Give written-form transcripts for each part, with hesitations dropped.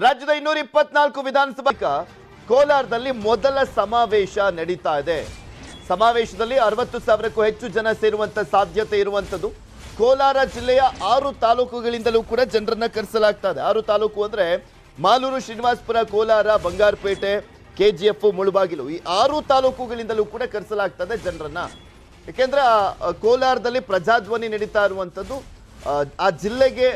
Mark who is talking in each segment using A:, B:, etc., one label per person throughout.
A: ರಾಜ್ಯದ 224 ವಿಧಾನಸಭಾ ಕೋಲಾರದಲ್ಲಿ ಮೊದಲ ಸಮಾವೇಶ ನಡೀತಾ ಇದೆ. ಸಮಾವೇಶದಲ್ಲಿ 60,000ಕ್ಕೂ ಹೆಚ್ಚು ಜನ ಸೇರುವಂತ ಸಾಧ್ಯತೆ ಇರುವಂತದ್ದು. ಕೋಲಾರ ಜಿಲ್ಲೆಯ 6 ತಾಲೂಕುಗಳಿಂದಲೂ ಕೂಡ ಜನರನ್ನ ಕರೆಸಲಾಗ್ತಾ ಇದೆ. 6 ತಾಲೂಕು ಅಂದ್ರೆ ಮಾಲೂರು, ಶ್ರೀನಿವಾಸಪುರ, ಕೋಲಾರ, ಬಂಗಾರಪೇಟೆ, ಕೆಜಿಎಫ್, ಮುಳಬಾಗಿಲು, ಈ 6 ತಾಲೂಕುಗಳಿಂದಲೂ ಕೂಡ ಕರೆಸಲಾಗ್ತದೆ ಜನರನ್ನ. ಯಾಕೆಂದ್ರೆ ಕೋಲಾರದಲ್ಲಿ ಪ್ರಜಾಧ್ವನಿ ನಡೀತಾ ಇರುವಂತದ್ದು ಆ ಜಿಲ್ಲೆಗೆ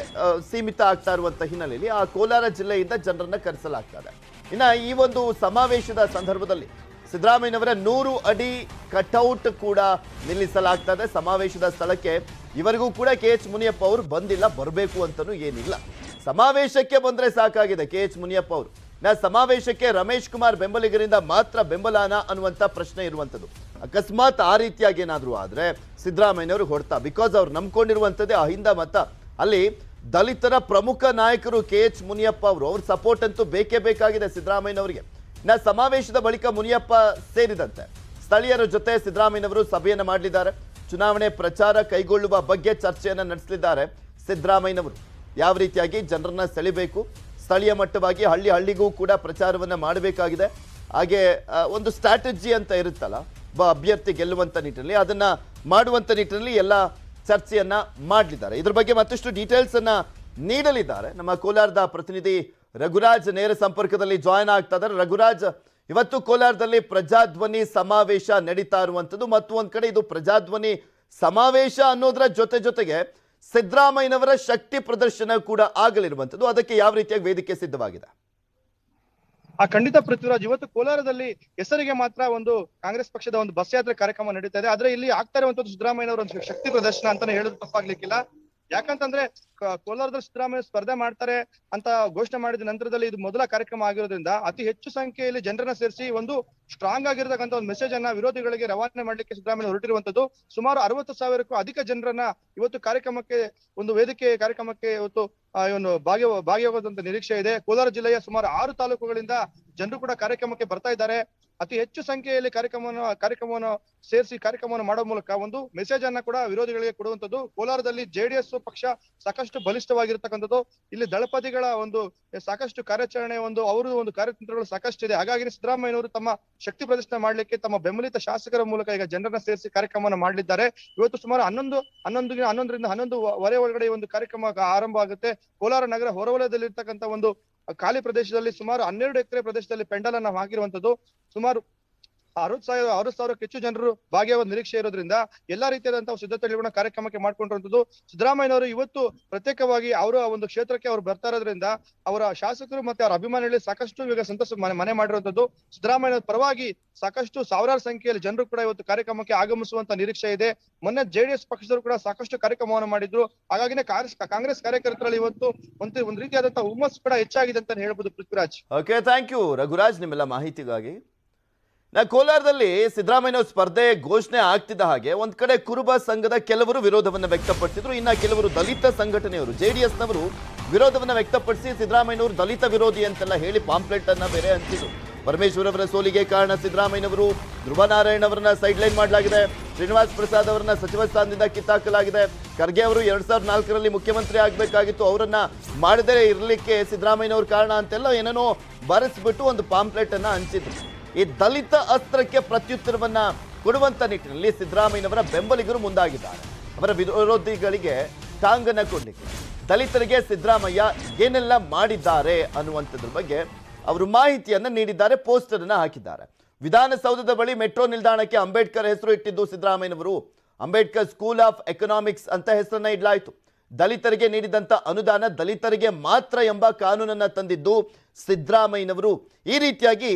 A: ಸೀಮಿತ ಆಗ್ತಾ ಇರುವಂತ ಹಿನ್ನೆಲೆಯಲ್ಲಿ ಆ ಕೋಲಾರ ಜಿಲ್ಲೆಯಿಂದ ಜನರನ್ನ ಕರೆಸಲಾಗ್ತದೆ. ಇನ್ನ ಈ ಒಂದು ಸಮಾವೇಶದ ಸಂದರ್ಭದಲ್ಲಿ ಸಿದ್ದರಾಮಯ್ಯನವರ 100 ಅಡಿ ಕಟೌಟ್ ಕೂಡ ನಿಲ್ಲಿಸಲಾಗ್ತದೆ. ಸಮಾವೇಶದ ಸ್ಥಳಕ್ಕೆ ಇವರಿಗೂ ಕೂಡ KH ಮುನಿಯಪ್ಪ ಅವರು ಬಂದಿಲ್ಲ, ಬರಬೇಕು ಅಂತನೂ ಏನಿಲ್ಲ. ಸಮಾವೇಶಕ್ಕೆ ಬಂದ್ರೆ ಸಾಕಾಗಿದೆ KH ಮುನಿಯಪ್ಪ ಅವರು. ಸಮಾವೇಶಕ್ಕೆ ರಮೇಶ್ ಕುಮಾರ್ ಬೆಂಬಲಿಗರಿಂದ ಮಾತ್ರ ಬೆಂಬಲನ ಅನ್ನುವಂಥ ಪ್ರಶ್ನೆ ಇರುವಂಥದ್ದು. ಅಕಸ್ಮಾತ್ ಆ ರೀತಿಯಾಗಿ ಏನಾದರೂ ಆದರೆ ಸಿದ್ದರಾಮಯ್ಯನವರು ಹೊಡ್ತಾ, ಬಿಕಾಸ್ ಅವ್ರು ನಂಬ್ಕೊಂಡಿರುವಂಥದ್ದೇ ಅಹಿಂದ ಮತ. ಅಲ್ಲಿ ದಲಿತರ ಪ್ರಮುಖ ನಾಯಕರು KH ಮುನಿಯಪ್ಪ ಅವರು, ಅವ್ರ ಸಪೋರ್ಟ್ ಅಂತೂ ಬೇಕೇ ಬೇಕಾಗಿದೆ ಸಿದ್ದರಾಮಯ್ಯನವರಿಗೆ. ಸಮಾವೇಶದ ಬಳಿಕ ಮುನಿಯಪ್ಪ ಸೇರಿದಂತೆ ಸ್ಥಳೀಯರ ಜೊತೆ ಸಿದ್ದರಾಮಯ್ಯನವರು ಸಭೆಯನ್ನು ಮಾಡಲಿದ್ದಾರೆ. ಚುನಾವಣೆ ಪ್ರಚಾರ ಕೈಗೊಳ್ಳುವ ಬಗ್ಗೆ ಚರ್ಚೆಯನ್ನು ನಡೆಸಲಿದ್ದಾರೆ ಸಿದ್ದರಾಮಯ್ಯನವರು. ಯಾವ ರೀತಿಯಾಗಿ ಜನರನ್ನ ಸೆಳೆಬೇಕು, ಸ್ಥಳೀಯ ಮಟ್ಟವಾಗಿ ಹಳ್ಳಿಗೂ ಕೂಡ ಪ್ರಚಾರವನ್ನ ಮಾಡಬೇಕಾಗಿದೆ. ಹಾಗೆ ಒಂದು ಸ್ಟ್ರಾಟಜಿ ಅಂತ ಇರುತ್ತಲ್ಲ, ಅಭ್ಯರ್ಥಿ ಗೆಲ್ಲುವಂತ ನಿಟ್ಟಿನಲ್ಲಿ ಅದನ್ನ ಮಾಡುವಂತ ನಿಟ್ಟಿನಲ್ಲಿ ಎಲ್ಲ ಚರ್ಚೆಯನ್ನ ಮಾಡಲಿದ್ದಾರೆ. ಇದ್ರ ಬಗ್ಗೆ ಮತ್ತಷ್ಟು ಡೀಟೇಲ್ಸ್ ಅನ್ನ ನೀಡಲಿದ್ದಾರೆ ನಮ್ಮ ಕೋಲಾರದ ಪ್ರತಿನಿಧಿ ರಘುರಾಜ್. ನೇರ ಸಂಪರ್ಕದಲ್ಲಿ ಜಾಯ್ನ್ ಆಗ್ತಾ ಇದ್ದಾರೆ. ರಘುರಾಜ್, ಇವತ್ತು ಕೋಲಾರದಲ್ಲಿ ಪ್ರಜಾಧ್ವನಿ ಸಮಾವೇಶ ನಡೀತಾ ಇರುವಂತದ್ದು, ಮತ್ತು ಒಂದ್ ಕಡೆ ಇದು ಪ್ರಜಾಧ್ವನಿ ಸಮಾವೇಶ ಅನ್ನೋದರ ಜೊತೆಗೆ ಸಿದ್ದರಾಮಯ್ಯನವರ ಶಕ್ತಿ ಪ್ರದರ್ಶನ ಕೂಡ ಆಗಲಿರುವಂತದ್ದು. ಅದಕ್ಕೆ ಯಾವ ರೀತಿಯಾಗಿ ವೇದಿಕೆ ಸಿದ್ಧವಾಗಿದೆ?
B: ಖಂಡಿತ ಪೃಥ್ವಿರಾಜ್, ಇವತ್ತು ಕೋಲಾರದಲ್ಲಿ ಹೆಸರಿಗೆ ಮಾತ್ರ ಒಂದು ಕಾಂಗ್ರೆಸ್ ಪಕ್ಷದ ಒಂದು ಬಸ್ ಯಾತ್ರೆ ಕಾರ್ಯಕ್ರಮ ನಡೀತಾ ಇದೆ. ಆದ್ರೆ ಇಲ್ಲಿ ಆಗ್ತಾ ಇರುವಂತದ್ದು ಸಿದ್ದರಾಮಯ್ಯನವರ ಒಂದು ಶಕ್ತಿ ಪ್ರದರ್ಶನ ಅಂತಾನೆ ಹೇಳೋದು ತಪ್ಪಾಗ್ಲಿಕ್ಕಿಲ್ಲ. ಯಾಕಂತಂದ್ರೆ ಕೋಲಾರದಲ್ಲಿ ಸಿದ್ದರಾಮಯ್ಯ ಸ್ಪರ್ಧೆ ಮಾಡ್ತಾರೆ ಅಂತ ಘೋಷಣೆ ಮಾಡಿದ ನಂತರದಲ್ಲಿ ಇದು ಮೊದಲ ಕಾರ್ಯಕ್ರಮ ಆಗಿರೋದ್ರಿಂದ ಅತಿ ಹೆಚ್ಚು ಸಂಖ್ಯೆಯಲ್ಲಿ ಜನರನ್ನ ಸೇರಿಸಿ ಒಂದು ಸ್ಟ್ರಾಂಗ್ ಆಗಿರ್ತಕ್ಕಂಥ ಒಂದು ಮೆಸೇಜ್ ಅನ್ನ ವಿರೋಧಿಗಳಿಗೆ ರವಾನೆ ಮಾಡ್ಲಿಕ್ಕೆ ಸಿದ್ದರಾಮಯ್ಯ ಹೊರಟಿರುವಂತದ್ದು. ಸುಮಾರು 60,000ಕ್ಕೂ ಅಧಿಕ ಜನರನ್ನ ಇವತ್ತು ಕಾರ್ಯಕ್ರಮಕ್ಕೆ, ಒಂದು ವೇದಿಕೆ ಕಾರ್ಯಕ್ರಮಕ್ಕೆ ಇವತ್ತು ಇವನು ಭಾಗಿಯಾಗುವಂತ ನಿರೀಕ್ಷೆ ಇದೆ. ಕೋಲಾರ ಜಿಲ್ಲೆಯ ಸುಮಾರು 6 ತಾಲೂಕುಗಳಿಂದ ಜನರು ಕೂಡ ಕಾರ್ಯಕ್ರಮಕ್ಕೆ ಬರ್ತಾ ಇದ್ದಾರೆ. ಅತಿ ಹೆಚ್ಚು ಸಂಖ್ಯೆಯಲ್ಲಿ ಕಾರ್ಯಕ್ರಮವನ್ನು ಸೇರಿಸಿ ಕಾರ್ಯಕ್ರಮವನ್ನು ಮಾಡುವ ಮೂಲಕ ಒಂದು ಮೆಸೇಜ್ ಅನ್ನ ಕೂಡ ವಿರೋಧಿಗಳಿಗೆ ಕೊಡುವಂತದ್ದು. ಕೋಲಾರದಲ್ಲಿ JDS ಪಕ್ಷ ಸಾಕಷ್ಟು ಬಲಿಷ್ಠವಾಗಿರ್ತಕ್ಕಂಥದ್ದು. ಇಲ್ಲಿ ದಳಪತಿಗಳ ಒಂದು ಸಾಕಷ್ಟು ಕಾರ್ಯಾಚರಣೆ, ಅವರು ಒಂದು ಕಾರ್ಯತಂತ್ರಗಳು ಸಾಕಷ್ಟು ಇದೆ. ಹಾಗಾಗಿ ಸಿದ್ದರಾಮಯ್ಯನವರು ತಮ್ಮ ಶಕ್ತಿ ಪ್ರದರ್ಶನ ಮಾಡ್ಲಿಕ್ಕೆ ತಮ್ಮ ಬೆಂಬಲಿತ ಶಾಸಕರ ಮೂಲಕ ಈಗ ಜನರನ್ನ ಸೇರಿಸಿ ಕಾರ್ಯಕ್ರಮವನ್ನು ಮಾಡಲಿದ್ದಾರೆ. ಇವತ್ತು ಸುಮಾರು 11ರಿಂದ 11:15 ಒಳಗಡೆ ಒಂದು ಕಾರ್ಯಕ್ರಮ ಆರಂಭ ಆಗುತ್ತೆ. ಕೋಲಾರ ನಗರ ಹೊರವಲಯದಲ್ಲಿ ಇರ್ತಕ್ಕಂಥ ಒಂದು ಖಾಲಿ ಪ್ರದೇಶದಲ್ಲಿ ಸುಮಾರು 12 ಎಕರೆ ಪ್ರದೇಶದಲ್ಲಿ ಪೆಂಡಲ್ ಅನ್ನ ಹಾಕಿರುವಂತದ್ದು. ಸುಮಾರು 60,000ಕ್ಕೂ ಹೆಚ್ಚು ಜನರು ಭಾಗಿಯಾಗುವ ನಿರೀಕ್ಷೆ ಇರೋದ್ರಿಂದ ಎಲ್ಲಾ ರೀತಿಯಾದಂತಹ ಸಿದ್ಧತೆಗಳನ್ನ ಕಾರ್ಯಕ್ರಮಕ್ಕೆ ಮಾಡ್ಕೊಂಡಿರುವಂತದ್ದು. ಸಿದ್ದರಾಮಯ್ಯನವರು ಇವತ್ತು ಪ್ರತ್ಯೇಕವಾಗಿ ಅವರ ಒಂದು ಕ್ಷೇತ್ರಕ್ಕೆ ಅವರು ಬರ್ತಾ ಇರೋದ್ರಿಂದ ಅವರ ಶಾಸಕರು ಮತ್ತೆ ಅವರ ಅಭಿಮಾನಿಗಳಲ್ಲಿ ಸಾಕಷ್ಟು ಈಗ ಸಂತಸ ಮನೆ ಮಾಡಿರುವಂತದ್ದು. ಸಿದ್ದರಾಮಯ್ಯನವರ ಪರವಾಗಿ ಸಾಕಷ್ಟು ಸಾವಿರಾರು ಸಂಖ್ಯೆಯಲ್ಲಿ ಜನರು ಕೂಡ ಇವತ್ತು ಕಾರ್ಯಕ್ರಮಕ್ಕೆ ಆಗಮಿಸುವಂತ ನಿರೀಕ್ಷೆ ಇದೆ. ಮೊನ್ನೆ JDS ಪಕ್ಷದವರು ಕೂಡ ಸಾಕಷ್ಟು ಕಾರ್ಯಕ್ರಮವನ್ನು ಮಾಡಿದ್ರು. ಹಾಗಾಗಿನೇ ಕಾಂಗ್ರೆಸ್ ಕಾರ್ಯಕರ್ತರಲ್ಲಿ ಇವತ್ತು ಒಂದು ರೀತಿಯಾದಂತಹ ಹುಮ್ಮಸ್ಸು ಕೂಡ ಹೆಚ್ಚಾಗಿದೆ ಅಂತ ಹೇಳ್ಬೋದು Prithviraj.
A: Okay, thank you Raghuraj ನಿಮ್ಮೆಲ್ಲ ಮಾಹಿತಿಗಾಗಿ. ಕೋಲಾರದಲ್ಲಿ ಸಿದ್ದರಾಮಯ್ಯ ಸ್ಪರ್ಧೆ ಘೋಷಣೆ ಆಗ್ತಿದ್ದ ಹಾಗೆ ಒಂದ್ ಕಡೆ ಕುರುಬ ಸಂಘದ ಕೆಲವರು ವಿರೋಧವನ್ನು ವ್ಯಕ್ತಪಡಿಸಿದ್ರು. ಇನ್ನ ಕೆಲವರು ದಲಿತ ಸಂಘಟನೆಯವರು, JDSನವರು ವಿರೋಧವನ್ನು ವ್ಯಕ್ತಪಡಿಸಿ ಸಿದ್ದರಾಮಯ್ಯನವರು ದಲಿತ ವಿರೋಧಿ ಅಂತೆಲ್ಲ ಹೇಳಿ ಪಾಂಪ್ಲೆಟ್ ಅನ್ನ ಬೇರೆ ಹಂಚಿದ್ರು. ಪರಮೇಶ್ವರ್ ಅವರ ಸೋಲಿಗೆ ಕಾರಣ ಸಿದ್ದರಾಮಯ್ಯನವರು, ಧ್ರುವನಾರಾಯಣ್ ಅವರನ್ನ ಸೈಡ್ ಲೈನ್ ಮಾಡಲಾಗಿದೆ, ಶ್ರೀನಿವಾಸ್ ಪ್ರಸಾದ್ ಅವರನ್ನ ಸಚಿವ ಸ್ಥಾನದಿಂದ ಕಿತ್ತಾಕಲಾಗಿದೆ, ಖರ್ಗೆ ಅವರು 2004ರಲ್ಲಿ ಮುಖ್ಯಮಂತ್ರಿ ಆಗ್ಬೇಕಾಗಿತ್ತು, ಅವರನ್ನ ಮಾಡದೇ ಇರಲಿಕ್ಕೆ ಸಿದ್ದರಾಮಯ್ಯನವ್ರ ಕಾರಣ ಅಂತೆಲ್ಲ ಏನೇನೋ ಬರೆಸ್ಬಿಟ್ಟು ಒಂದು ಪಾಂಪ್ಲೆಟ್ ಅನ್ನ ಹಂಚಿದ್ರು. ಈ ದಲಿತ ಅಸ್ತ್ರಕ್ಕೆ ಪ್ರತ್ಯುತ್ತರವನ್ನ ಕೊಡುವಂತ ನಿಟ್ಟಿನಲ್ಲಿ ಸಿದ್ದರಾಮಯ್ಯನವರ ಬೆಂಬಲಿಗರು ಮುಂದಾಗಿದ್ದಾರೆ. ಅವರ ವಿರೋಧಿಗಳಿಗೆ ಟಾಂಗನ್ನ ಕೊಡ್ಲಿಕ್ಕೆ ದಲಿತರಿಗೆ ಸಿದ್ದರಾಮಯ್ಯ ಏನೆಲ್ಲ ಮಾಡಿದ್ದಾರೆ ಅನ್ನುವಂಥದ್ರ ಬಗ್ಗೆ ಅವರು ಮಾಹಿತಿಯನ್ನ ನೀಡಿದ್ದಾರೆ, ಪೋಸ್ಟರ್ ಅನ್ನ ಹಾಕಿದ್ದಾರೆ. ವಿಧಾನಸೌಧದ ಬಳಿ ಮೆಟ್ರೋ ನಿಲ್ದಾಣಕ್ಕೆ ಅಂಬೇಡ್ಕರ್ ಹೆಸರು ಇಟ್ಟಿದ್ದು ಸಿದ್ದರಾಮಯ್ಯನವರು. ಅಂಬೇಡ್ಕರ್ ಸ್ಕೂಲ್ ಆಫ್ ಎಕನಾಮಿಕ್ಸ್ ಅಂತ ಹೆಸರನ್ನ ಇಡಲಾಯಿತು. ದಲಿತರಿಗೆ ನೀಡಿದಂತ ಅನುದಾನ ದಲಿತರಿಗೆ ಮಾತ್ರ ಎಂಬ ಕಾನೂನನ್ನ ತಂದಿದ್ದು ಸಿದ್ದರಾಮಯ್ಯನವರು. ಈ ರೀತಿಯಾಗಿ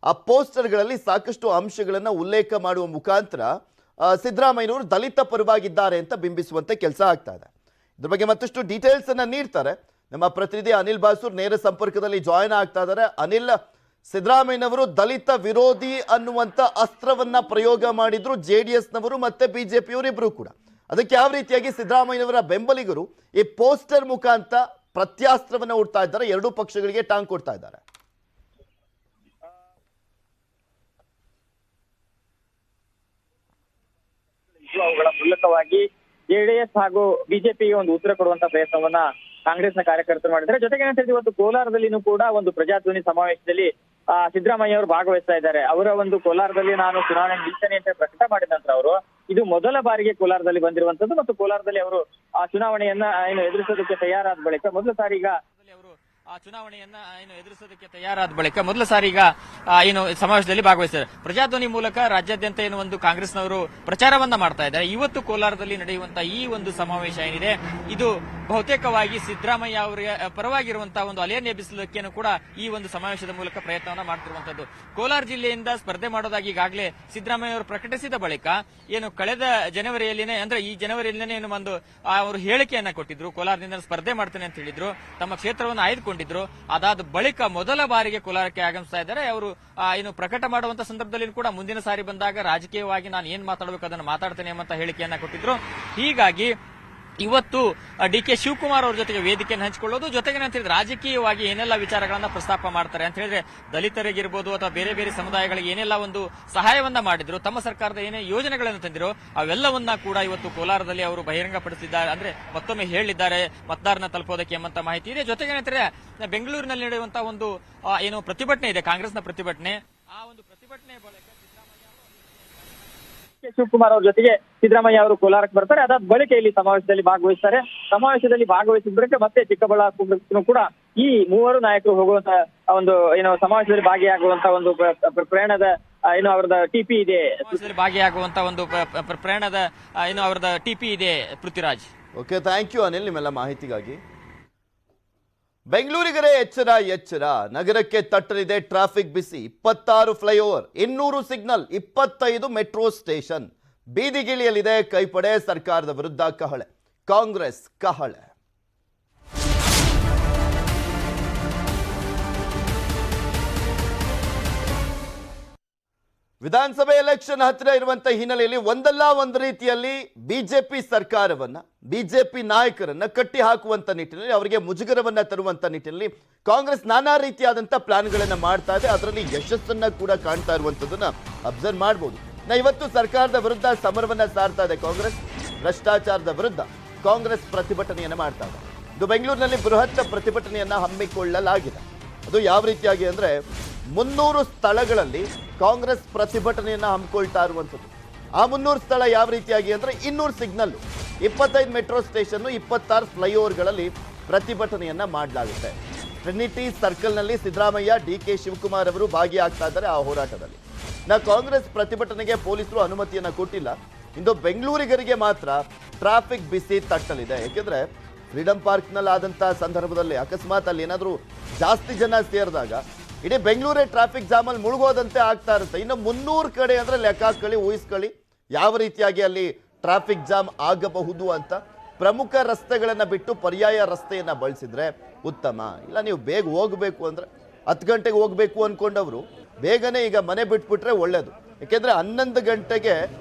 A: ಆ ಪೋಸ್ಟರ್ಗಳಲ್ಲಿ ಸಾಕಷ್ಟು ಅಂಶಗಳನ್ನು ಉಲ್ಲೇಖ ಮಾಡುವ ಮುಖಾಂತರ ಸಿದ್ದರಾಮಯ್ಯನವರು ದಲಿತ ಪರವಾಗಿದ್ದಾರೆ ಅಂತ ಬಿಂಬಿಸುವಂತೆ ಕೆಲಸ ಆಗ್ತಾ ಇದೆ. ಇದ್ರ ಬಗ್ಗೆ ಮತ್ತಷ್ಟು ಡೀಟೇಲ್ಸ್ ಅನ್ನ ನೀಡ್ತಾರೆ ನಮ್ಮ ಪ್ರತಿನಿಧಿ ಅನಿಲ್ ಬಾಸೂರ್. ನೇರ ಸಂಪರ್ಕದಲ್ಲಿ ಜಾಯಿನ್ ಆಗ್ತಾ ಇದ್ದಾರೆ. ಅನಿಲ್, ಸಿದ್ದರಾಮಯ್ಯನವರು ದಲಿತ ವಿರೋಧಿ ಅನ್ನುವಂಥ ಅಸ್ತ್ರವನ್ನ ಪ್ರಯೋಗ ಮಾಡಿದ್ರು JDSನವರು ಮತ್ತೆ BJPಯವರಿಬ್ರು ಕೂಡ. ಅದಕ್ಕೆ ಯಾವ ರೀತಿಯಾಗಿ ಸಿದ್ದರಾಮಯ್ಯನವರ ಬೆಂಬಲಿಗರು ಈ ಪೋಸ್ಟರ್ ಮುಖಾಂತರ ಪ್ರತ್ಯಾಸ್ತ್ರವನ್ನ ಹುಡ್ತಾ ಇದ್ದಾರೆ, ಎರಡೂ ಪಕ್ಷಗಳಿಗೆ ಟಾಂಗ್ ಕೊಡ್ತಾ ಇದ್ದಾರೆ?
C: ಅವುಗಳ ಮೂಲಕವಾಗಿ JDS ಹಾಗೂ ಬಿಜೆಪಿಗೆ ಒಂದು ಉತ್ತರ ಕೊಡುವಂತ ಪ್ರಯತ್ನವನ್ನ ಕಾಂಗ್ರೆಸ್ನ ಕಾರ್ಯಕರ್ತರು ಮಾಡಿದ್ದಾರೆ. ಜೊತೆಗೆ ಏನಂತ ಇವತ್ತು ಕೋಲಾರದಲ್ಲಿನೂ ಕೂಡ ಒಂದು ಪ್ರಜಾಧ್ವನಿ ಸಮಾವೇಶದಲ್ಲಿ ಸಿದ್ದರಾಮಯ್ಯ ಅವರು ಭಾಗವಹಿಸ್ತಾ ಇದ್ದಾರೆ. ಅವರ ಒಂದು ಕೋಲಾರದಲ್ಲಿ ನಾನು ಚುನಾವಣೆ ನಿಲ್ತೇನೆ ಅಂತ ಪ್ರಕಟ ಮಾಡಿದ ನಂತರ ಅವರು ಇದು ಮೊದಲ ಬಾರಿಗೆ ಕೋಲಾರದಲ್ಲಿ ಬಂದಿರುವಂತದ್ದು ಮತ್ತು ಕೋಲಾರದಲ್ಲಿ ಅವರು ಆ ಚುನಾವಣೆಯನ್ನ ಎದುರಿಸೋದಕ್ಕೆ ತಯಾರಾದ ಬಳಿಕ ಮೊದಲ ಸಾರಿ ಈಗ ಸಮಾವೇಶದಲ್ಲಿ ಭಾಗವಹಿಸಿದ್ದಾರೆ. ಪ್ರಜಾಧ್ವನಿ ಮೂಲಕ ರಾಜ್ಯಾದ್ಯಂತ ಒಂದು ಕಾಂಗ್ರೆಸ್ನವರು ಪ್ರಚಾರವನ್ನ ಮಾಡ್ತಾ ಇದ್ದಾರೆ. ಇವತ್ತು ಕೋಲಾರದಲ್ಲಿ ನಡೆಯುವಂತಹ ಈ ಒಂದು ಸಮಾವೇಶ ಏನಿದೆ ಇದು ಬಹುತೇಕವಾಗಿ ಸಿದ್ದರಾಮಯ್ಯ ಅವರಿಗೆ ಪರವಾಗಿರುವಂತಹ ಒಂದು ಅಲೆಯನ್ನು ಎಬ್ಬಿಸಲಿಕ್ಕೇನು ಕೂಡ ಈ ಒಂದು ಸಮಾವೇಶದ ಮೂಲಕ ಪ್ರಯತ್ನವನ್ನ ಮಾಡ್ತಿರುವಂತದ್ದು. ಕೋಲಾರ ಜಿಲ್ಲೆಯಿಂದ ಸ್ಪರ್ಧೆ ಮಾಡೋದಾಗಿ ಈಗಾಗಲೇ ಸಿದ್ದರಾಮಯ್ಯ ಅವರು ಪ್ರಕಟಿಸಿದ ಬಳಿಕ ಕಳೆದ ಜನವರಿಯಲ್ಲಿನೇ ಅಂದ್ರೆ ಈ ಜನವರಿಯಲ್ಲಿನೇ ಒಂದು ಅವರು ಹೇಳಿಕೆಯನ್ನ ಕೊಟ್ಟಿದ್ರು. ಕೋಲಾರದಿಂದ ಸ್ಪರ್ಧೆ ಮಾಡ್ತೇನೆ ಅಂತ ಹೇಳಿದ್ರು. ತಮ್ಮ ಕ್ಷೇತ್ರವನ್ನು ಆಯ್ದುಕೊಂಡಿದ್ರು. ಅದಾದ ಬಳಿಕ ಮೊದಲ ಬಾರಿಗೆ ಕೋಲಾರಕ್ಕೆ ಆಗಮಿಸ್ತಾ ಇದ್ದಾರೆ. ಅವರು ಪ್ರಕಟ ಮಾಡುವಂತ ಸಂದರ್ಭದಲ್ಲಿ ಕೂಡ ಮುಂದಿನ ಸಾರಿ ಬಂದಾಗ ರಾಜಕೀಯವಾಗಿ ನಾನು ಏನ್ ಮಾತಾಡಬೇಕು ಅದನ್ನು ಮಾತಾಡ್ತೇನೆ ಎಂಬ ಹೇಳಿಕೆಯನ್ನ ಕೊಟ್ಟಿದ್ರು. ಹೀಗಾಗಿ ಇವತ್ತು ಡಿ.ಕೆ. ಶಿವಕುಮಾರ್ ಅವ್ರ ಜೊತೆಗೆ ವೇದಿಕೆಯನ್ನು ಹಂಚಿಕೊಳ್ಳೋದು, ಜೊತೆಗೆ ಅಂತ ಹೇಳಿದ್ರೆ ರಾಜಕೀಯವಾಗಿ ಏನೆಲ್ಲ ವಿಚಾರಗಳನ್ನ ಪ್ರಸ್ತಾಪ ಮಾಡ್ತಾರೆ ಅಂತ ಹೇಳಿದ್ರೆ ದಲಿತರಿಗಿರ್ಬೋದು ಅಥವಾ ಬೇರೆ ಬೇರೆ ಸಮುದಾಯಗಳಿಗೆ ಏನೆಲ್ಲ ಒಂದು ಸಹಾಯವನ್ನ ಮಾಡಿದ್ರು, ತಮ್ಮ ಸರ್ಕಾರದ ಏನೇ ಯೋಜನೆಗಳನ್ನು ತಂದಿರೋ ಅವೆಲ್ಲವನ್ನ ಕೂಡ ಇವತ್ತು ಕೋಲಾರದಲ್ಲಿ ಅವರು ಬಹಿರಂಗಪಡಿಸಿದ್ದಾರೆ. ಅಂದ್ರೆ ಮತ್ತೊಮ್ಮೆ ಹೇಳಿದ್ದಾರೆ ಮತದಾರನ ತಲುಪೋದಕ್ಕೆ ಎಂಬಂತ ಮಾಹಿತಿ ಇದೆ. ಜೊತೆಗೆ ಏನಂತಾರೆ ಬೆಂಗಳೂರಿನಲ್ಲಿ ನಡೆಯುವಂತಹ ಒಂದು ಪ್ರತಿಭಟನೆ ಇದೆ, ಕಾಂಗ್ರೆಸ್ನ ಪ್ರತಿಭಟನೆ. ಆ ಒಂದು ಪ್ರತಿಭಟನೆ ಬಳಿಕ ಶಿವಕುಮಾರ್ ಅವ್ರ ಜೊತೆಗೆ ಸಿದ್ದರಾಮಯ್ಯ ಅವರು ಕೋಲಾರಕ್ಕೆ ಬರ್ತಾರೆ. ಅದಾದ ಬಳಿಕ ಇಲ್ಲಿ ಸಮಾವೇಶದಲ್ಲಿ ಭಾಗವಹಿಸ್ತಾರೆ. ಸಮಾವೇಶದಲ್ಲಿ ಭಾಗವಹಿಸಿದ ಬಳಿಕ ಮತ್ತೆ ಚಿಕ್ಕಬಳ್ಳಾಪುರ ಕೂಡ ಈ ಮೂವರು ನಾಯಕರು ಹೋಗುವಂತ ಒಂದು ಸಮಾವೇಶದಲ್ಲಿ ಭಾಗಿಯಾಗುವಂತ ಒಂದು ಪ್ರಯಾಣದ ಅವರದ ಟಿಪಿ ಇದೆ. ಭಾಗಿಯಾಗುವಂತ ಒಂದು ಪ್ರಯಾಣದ ಅವರದ ಟಿಪಿ ಇದೆ. Prithviraj.
A: Okay, thank you Anil ನಿಮ್ಮೆಲ್ಲ ಮಾಹಿತಿಗಾಗಿ. ಬೆಂಗಳೂರಿಗರೇ ಎಚ್ಚರ ಎಚ್ಚರ, ನಗರಕ್ಕೆ ತಟ್ಟಲಿದೆ ಟ್ರಾಫಿಕ್ ಬಿಸಿ. 26 ಫ್ಲೈಓವರ್, 200 ಸಿಗ್ನಲ್, 25 ಮೆಟ್ರೋ ಸ್ಟೇಷನ್. ಬೀದಿಗಿಳಿಯಲಿದೆ ಕೈಪಡೆ. ಸರ್ಕಾರದ ವಿರುದ್ಧ ಕಹಳೆ, ಕಾಂಗ್ರೆಸ್ ಕಹಳೆ. ವಿಧಾನಸಭೆ ಎಲೆಕ್ಷನ್ ಹತ್ತಿರ ಇರುವಂತಹ ಹಿನ್ನೆಲೆಯಲ್ಲಿ ಒಂದಲ್ಲ ಒಂದು ರೀತಿಯಲ್ಲಿ ಬಿಜೆಪಿ ಸರ್ಕಾರವನ್ನ, ಬಿಜೆಪಿ ನಾಯಕರನ್ನ ಕಟ್ಟಿ ಹಾಕುವಂತ ನಿಟ್ಟಿನಲ್ಲಿ, ಅವರಿಗೆ ಮುಜುಗರವನ್ನ ತರುವಂತ ನಿಟ್ಟಿನಲ್ಲಿ ಕಾಂಗ್ರೆಸ್ ನಾನಾ ರೀತಿಯಾದಂತಹ ಪ್ಲಾನ್ಗಳನ್ನ ಮಾಡ್ತಾ ಇದೆ. ಅದರಲ್ಲಿ ಯಶಸ್ಸನ್ನ ಕೂಡ ಕಾಣ್ತಾ ಇರುವಂತದನ್ನ ಅಬ್ಸರ್ವ್ ಮಾಡಬಹುದು. ಇವತ್ತು ಸರ್ಕಾರದ ವಿರುದ್ಧ ಸಮರವನ್ನ ಸಾರ್ತಾ ಇದೆ ಕಾಂಗ್ರೆಸ್. ಭ್ರಷ್ಟಾಚಾರದ ವಿರುದ್ಧ ಕಾಂಗ್ರೆಸ್ ಪ್ರತಿಭಟನೆಯನ್ನ ಮಾಡ್ತಾ ಇದೆ. ಇದು ಬೆಂಗಳೂರಿನಲ್ಲಿ ಬೃಹತ್ ಪ್ರತಿಭಟನೆಯನ್ನ ಹಮ್ಮಿಕೊಳ್ಳಲಾಗಿದೆ. ಅದು ಯಾವ ರೀತಿಯಾಗಿ ಅಂದ್ರೆ 300 ಸ್ಥಳಗಳಲ್ಲಿ ಕಾಂಗ್ರೆಸ್ ಪ್ರತಿಭಟನೆಯನ್ನ ಹಮ್ಮಿಕೊಳ್ತಾ ಇರುವಂಥದ್ದು. ಆ 300 ಸ್ಥಳ ಯಾವ ರೀತಿಯಾಗಿ ಅಂದ್ರೆ 200 ಸಿಗ್ನಲ್, 25 ಮೆಟ್ರೋ ಸ್ಟೇಷನ್, 26 ಫ್ಲೈಓವರ್ಗಳಲ್ಲಿ ಪ್ರತಿಭಟನೆಯನ್ನ ಮಾಡಲಾಗುತ್ತೆ. ಟ್ರಿನಿಟಿ ಸರ್ಕಲ್ನಲ್ಲಿ ಸಿದ್ದರಾಮಯ್ಯ, ಡಿ.ಕೆ. ಶಿವಕುಮಾರ್ ಅವರು ಭಾಗಿಯಾಗ್ತಾ ಇದ್ದಾರೆ ಆ ಹೋರಾಟದಲ್ಲಿ. ಕಾಂಗ್ರೆಸ್ ಪ್ರತಿಭಟನೆಗೆ ಪೊಲೀಸರು ಅನುಮತಿಯನ್ನ ಕೊಟ್ಟಿಲ್ಲ. ಇಂದು ಬೆಂಗಳೂರಿಗರಿಗೆ ಮಾತ್ರ ಟ್ರಾಫಿಕ್ ಬಿಸಿ ತಟ್ಟಲಿದೆ. ಯಾಕೆಂದ್ರೆ ಫ್ರೀಡಂ ಪಾರ್ಕ್ನಲ್ಲಿ ಆದಂತಹ ಸಂದರ್ಭದಲ್ಲಿ ಅಕಸ್ಮಾತ್ ಅಲ್ಲಿ ಏನಾದರೂ ಜಾಸ್ತಿ ಜನ ಸೇರಿದಾಗ ಇಡೀ ಬೆಂಗಳೂರೇ ಟ್ರಾಫಿಕ್ ಜಾಮಲ್ಲಿ ಮುಳುಗೋದಂತೆ ಆಗ್ತಾ ಇರುತ್ತೆ. ಇನ್ನು 300 ಕಡೆ ಅಂದ್ರೆ ಲೆಕ್ಕ ಹಾಕೊಳ್ಳಿ, ಊಹಿಸ್ಕೊಳ್ಳಿ ಯಾವ ರೀತಿಯಾಗಿ ಅಲ್ಲಿ ಟ್ರಾಫಿಕ್ ಜಾಮ್ ಆಗಬಹುದು ಅಂತ. ಪ್ರಮುಖ ರಸ್ತೆಗಳನ್ನ ಬಿಟ್ಟು ಪರ್ಯಾಯ ರಸ್ತೆಯನ್ನ ಬಳಸಿದ್ರೆ ಉತ್ತಮ. ಇಲ್ಲ ನೀವು ಬೇಗ ಹೋಗಬೇಕು ಅಂದ್ರೆ 10 ಗಂಟೆಗೆ ಹೋಗ್ಬೇಕು ಅನ್ಕೊಂಡವರು ಬೇಗನೆ ಈಗ ಮನೆ ಬಿಟ್ಬಿಟ್ರೆ ಒಳ್ಳೇದು. ಯಾಕೆಂದ್ರೆ 11 ಗಂಟೆಗೆ